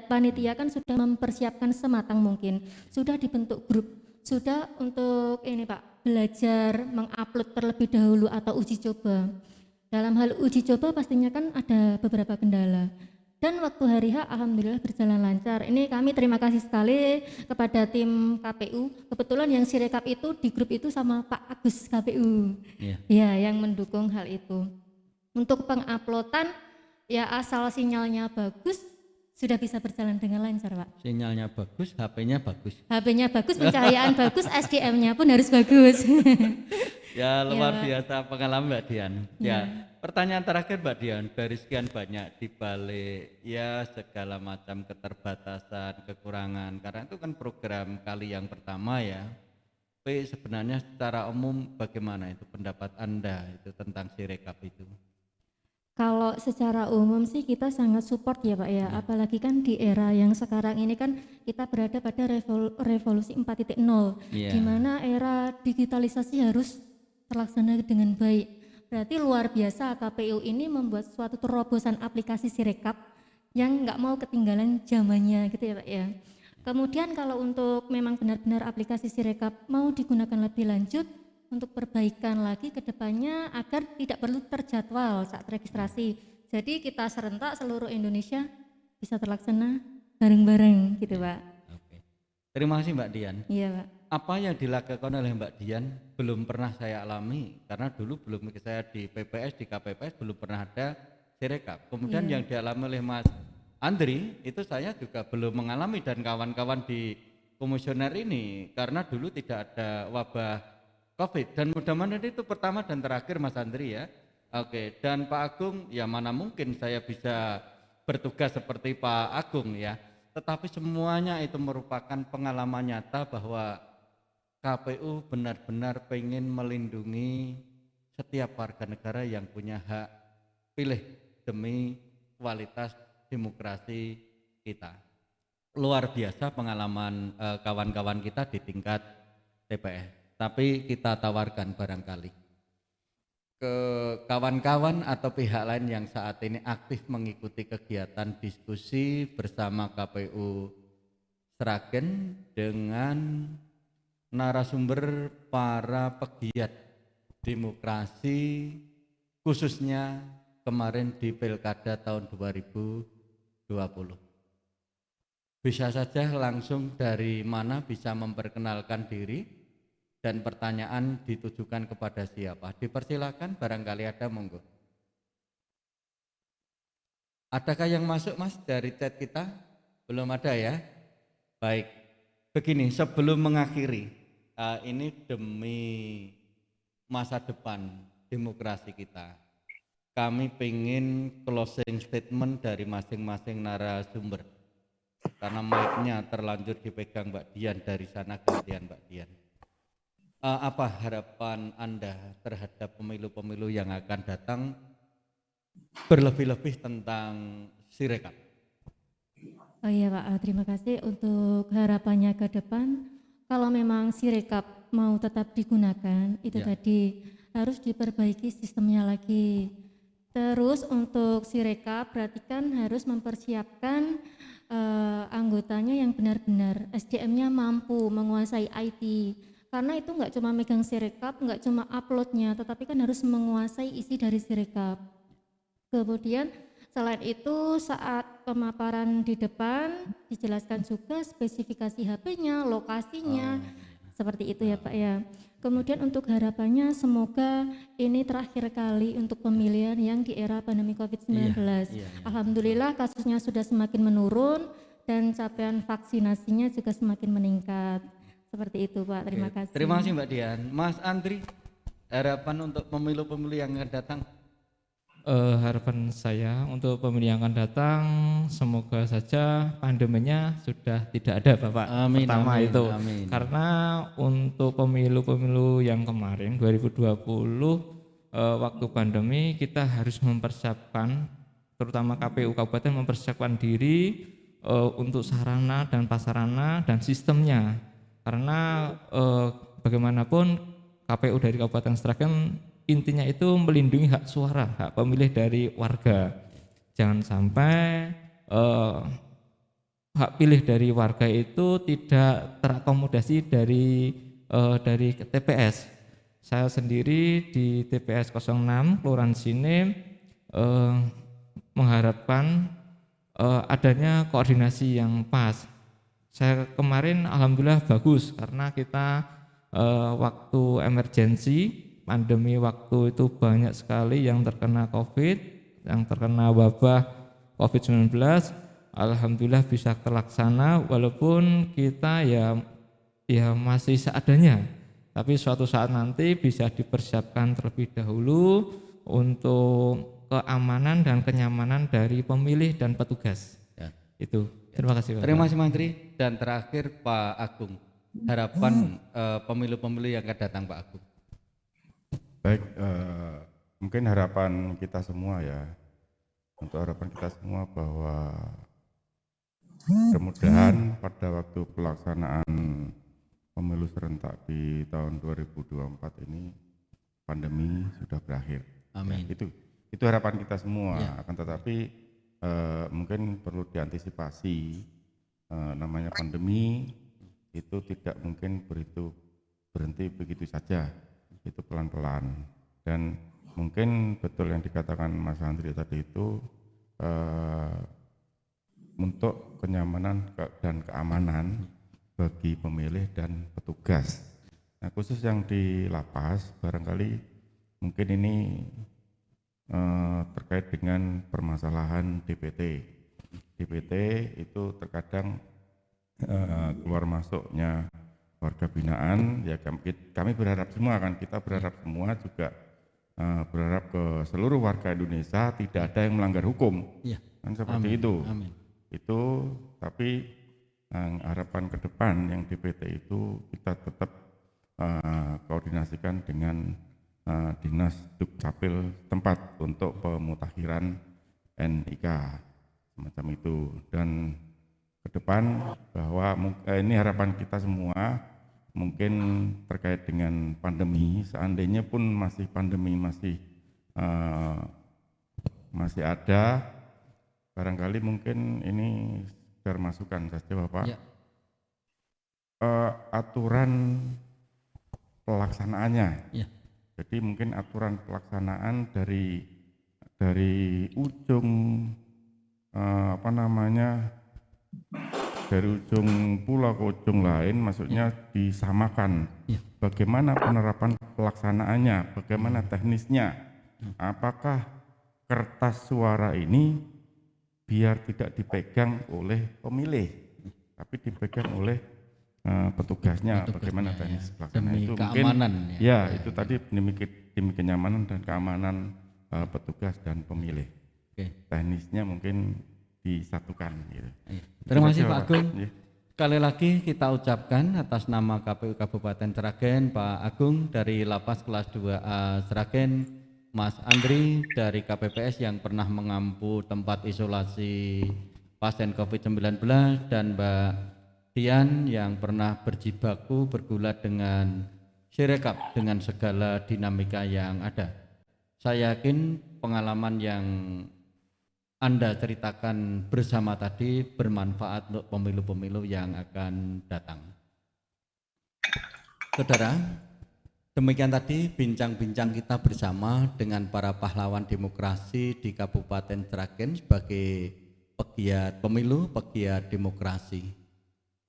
panitia kan sudah mempersiapkan sematang mungkin. Sudah dibentuk grup, sudah untuk ini Pak, belajar mengupload terlebih dahulu atau uji coba. Dalam hal uji coba pastinya kan ada beberapa kendala. Dan waktu hari H alhamdulillah berjalan lancar. Ini kami terima kasih sekali kepada tim KPU. Kebetulan yang Sirekap itu di grup itu sama Pak Agus KPU. Iya. Ya, yang mendukung hal itu. Untuk penguploadan ya asal sinyalnya bagus sudah bisa berjalan dengan lancar, Pak. Sinyalnya bagus, HP-nya bagus. HP-nya bagus, pencahayaan bagus, SDM-nya pun harus bagus. Ya luar Ya, biasa pengalaman Mbak Dian. Ya, Ya. pertanyaan terakhir Mbak Dian, dari sekian banyak di balik ya segala macam keterbatasan, kekurangan, karena itu kan program kali yang pertama ya. Tapi sebenarnya secara umum bagaimana itu pendapat Anda itu tentang Sirekap itu? Kalau secara umum sih kita sangat support ya Pak ya, apalagi kan di era yang sekarang ini kan kita berada pada revolusi 4.0, Iya. di mana era digitalisasi harus terlaksana dengan baik. Berarti luar biasa KPU ini membuat suatu terobosan aplikasi Sirekap yang nggak mau ketinggalan zamannya gitu ya Pak ya. Kemudian kalau untuk memang benar-benar aplikasi Sirekap mau digunakan lebih lanjut, untuk perbaikan lagi ke depannya agar tidak perlu terjadwal saat registrasi. Jadi kita serentak seluruh Indonesia bisa terlaksana bareng-bareng gitu Pak. Oke. Terima kasih Mbak Dian. Iya Pak. Apa yang dilakukan oleh Mbak Dian belum pernah saya alami karena dulu belum saya di PPS, di KPPS belum pernah ada Sirekap. Kemudian yang dialami oleh Mas Andri itu saya juga belum mengalami dan kawan-kawan di komisioner ini karena dulu tidak ada wabah COVID dan mudah-mudahan itu pertama dan terakhir Mas Andri ya. Oke, dan Pak Agung ya mana mungkin saya bisa bertugas seperti Pak Agung ya. Tetapi semuanya itu merupakan pengalaman nyata bahwa KPU benar-benar pengen melindungi setiap warga negara yang punya hak pilih demi kualitas demokrasi kita. Luar biasa pengalaman kawan-kawan kita di tingkat TPS. Tapi kita tawarkan barangkali ke kawan-kawan atau pihak lain yang saat ini aktif mengikuti kegiatan diskusi bersama KPU Sragen dengan narasumber para pegiat demokrasi khususnya kemarin di Pilkada tahun 2020. Bisa saja langsung dari mana bisa memperkenalkan diri dan pertanyaan ditujukan kepada siapa? Dipersilakan barangkali ada monggo. Adakah yang masuk Mas dari chat kita? Belum ada ya? Baik. Begini, sebelum mengakhiri, ini demi masa depan demokrasi kita. Kami pengen closing statement dari masing-masing narasumber. Karena mic-nya terlanjur dipegang Mbak Dian dari sana kemudian Mbak Dian. Apa harapan Anda terhadap pemilu-pemilu yang akan datang berlebih-lebih tentang Sirekap? Oh iya Pak, terima kasih untuk harapannya ke depan. Kalau memang Sirekap mau tetap digunakan, itu Ya. tadi harus diperbaiki sistemnya lagi. Terus untuk Sirekap berarti kan harus mempersiapkan anggotanya yang benar-benar SDM-nya mampu menguasai IT. Karena itu nggak cuma megang Sirekap, nggak cuma uploadnya, tetapi kan harus menguasai isi dari Sirekap. Kemudian selain itu saat pemaparan di depan dijelaskan juga spesifikasi HP-nya, lokasinya, seperti itu ya Pak ya. Kemudian untuk harapannya semoga ini terakhir kali untuk pemilihan yang di era pandemi COVID-19. Iya. Alhamdulillah kasusnya sudah semakin menurun dan capaian vaksinasinya juga semakin meningkat. Seperti itu Pak, terima Oke, kasih. terima kasih Mbak Dian. Mas Andri, harapan untuk pemilu-pemilu yang akan datang? Harapan saya untuk pemilu yang akan datang semoga saja pandeminya sudah tidak ada Bapak. Amin, Pertama amin, itu amin. karena untuk pemilu-pemilu yang kemarin 2020 waktu pandemi kita harus mempersiapkan, terutama KPU Kabupaten mempersiapkan diri untuk sarana dan prasarana dan sistemnya, karena bagaimanapun KPU dari Kabupaten Sragen intinya itu melindungi hak suara, hak pemilih dari warga. Jangan sampai hak pilih dari warga itu tidak terakomodasi dari TPS. Saya sendiri di TPS 06 Kelurahan Sinem mengharapkan adanya koordinasi yang pas. Saya kemarin alhamdulillah bagus karena kita waktu emergensi pandemi waktu itu banyak sekali yang terkena COVID, yang terkena wabah COVID-19. Alhamdulillah bisa terlaksana walaupun kita ya masih seadanya. Tapi suatu saat nanti bisa dipersiapkan terlebih dahulu untuk keamanan dan kenyamanan dari pemilih dan petugas. Ya. Itu. Terima kasih Pak. Terima kasih Menteri. Dan terakhir Pak Agung, harapan pemilu-pemilu yang akan datang Pak Agung. Baik, mungkin harapan kita semua ya, untuk harapan kita semua bahwa mudah-mudahan pada waktu pelaksanaan pemilu serentak di tahun 2024 ini pandemi sudah berakhir. Amin. Ya, itu harapan kita semua. Ya. Akan tetapi mungkin perlu diantisipasi, namanya pandemi itu tidak mungkin berhenti begitu saja, itu pelan-pelan. Dan mungkin betul yang dikatakan Mas Andri tadi itu, untuk kenyamanan dan keamanan bagi pemilih dan petugas. Nah, khusus yang di lapas barangkali mungkin ini terkait dengan permasalahan DPT. DPT itu terkadang keluar masuknya warga binaan, ya kami berharap semua kan, kita berharap semua juga berharap ke seluruh warga Indonesia tidak ada yang melanggar hukum. Ya. Kan seperti Amin. itu. Amin. Itu tapi harapan ke depan yang DPT itu kita tetap koordinasikan dengan Dinas Dukcapil tempat untuk pemutakhiran NIK semacam itu. Dan ke depan bahwa ini harapan kita semua, mungkin terkait dengan pandemi, seandainya pun pandemi masih ada, barangkali mungkin ini biar masukan saja Bapak. Ya. Aturan pelaksanaannya. Ya. Jadi mungkin aturan pelaksanaan dari ujung dari ujung pulau ke ujung lain, maksudnya disamakan. Ya. Bagaimana penerapan pelaksanaannya, bagaimana teknisnya, apakah kertas suara ini biar tidak dipegang oleh pemilih, tapi dipegang oleh petugasnya, bagaimana teknis pelaksanaan demi itu keamanan, mungkin ya itu tadi demi kenyamanan dan keamanan petugas dan pemilih. Oke. Teknisnya mungkin disatukan gitu. Terima kasih Pak Agung. Ya. Sekali lagi kita ucapkan atas nama KPU Kabupaten Sragen, Pak Agung dari Lapas kelas 2A Sragen, Mas Andri dari KPPS yang pernah mengampu tempat isolasi pasien COVID-19, dan Mbak Dian yang pernah berjibaku bergulat dengan Sirekap dengan segala dinamika yang ada. Saya yakin pengalaman yang Anda ceritakan bersama tadi bermanfaat untuk pemilu-pemilu yang akan datang. Saudara, demikian tadi bincang-bincang kita bersama dengan para pahlawan demokrasi di Kabupaten Sragen sebagai pegiat pemilu, pegiat demokrasi.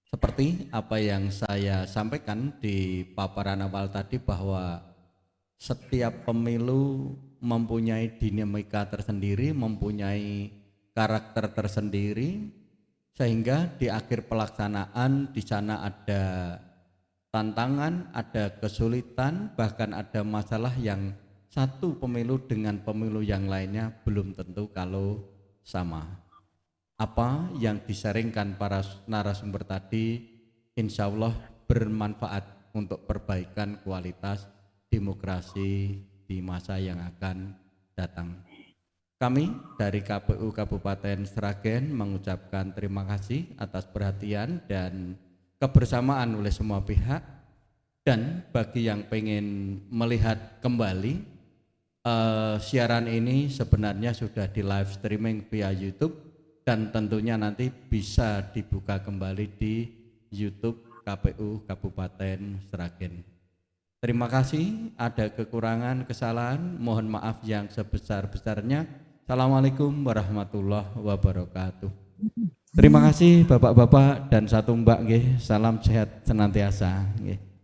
Seperti apa yang saya sampaikan di paparan awal tadi, bahwa setiap pemilu mempunyai dinamika tersendiri, mempunyai karakter tersendiri, sehingga di akhir pelaksanaan di sana ada tantangan, ada kesulitan, bahkan ada masalah yang satu pemilu dengan pemilu yang lainnya belum tentu kalau sama. Apa yang disaringkan para narasumber tadi insya Allah bermanfaat untuk perbaikan kualitas demokrasi di masa yang akan datang. Kami dari KPU Kabupaten Sragen mengucapkan terima kasih atas perhatian dan kebersamaan oleh semua pihak. Dan bagi yang pengen melihat kembali siaran ini, sebenarnya sudah di live streaming via YouTube, dan tentunya nanti bisa dibuka kembali di YouTube KPU Kabupaten Sragen. Terima kasih, ada kekurangan, kesalahan, mohon maaf yang sebesar-besarnya. Assalamualaikum warahmatullahi wabarakatuh. Terima kasih Bapak-bapak dan satu Mbak nggih. Salam sehat senantiasa nggih.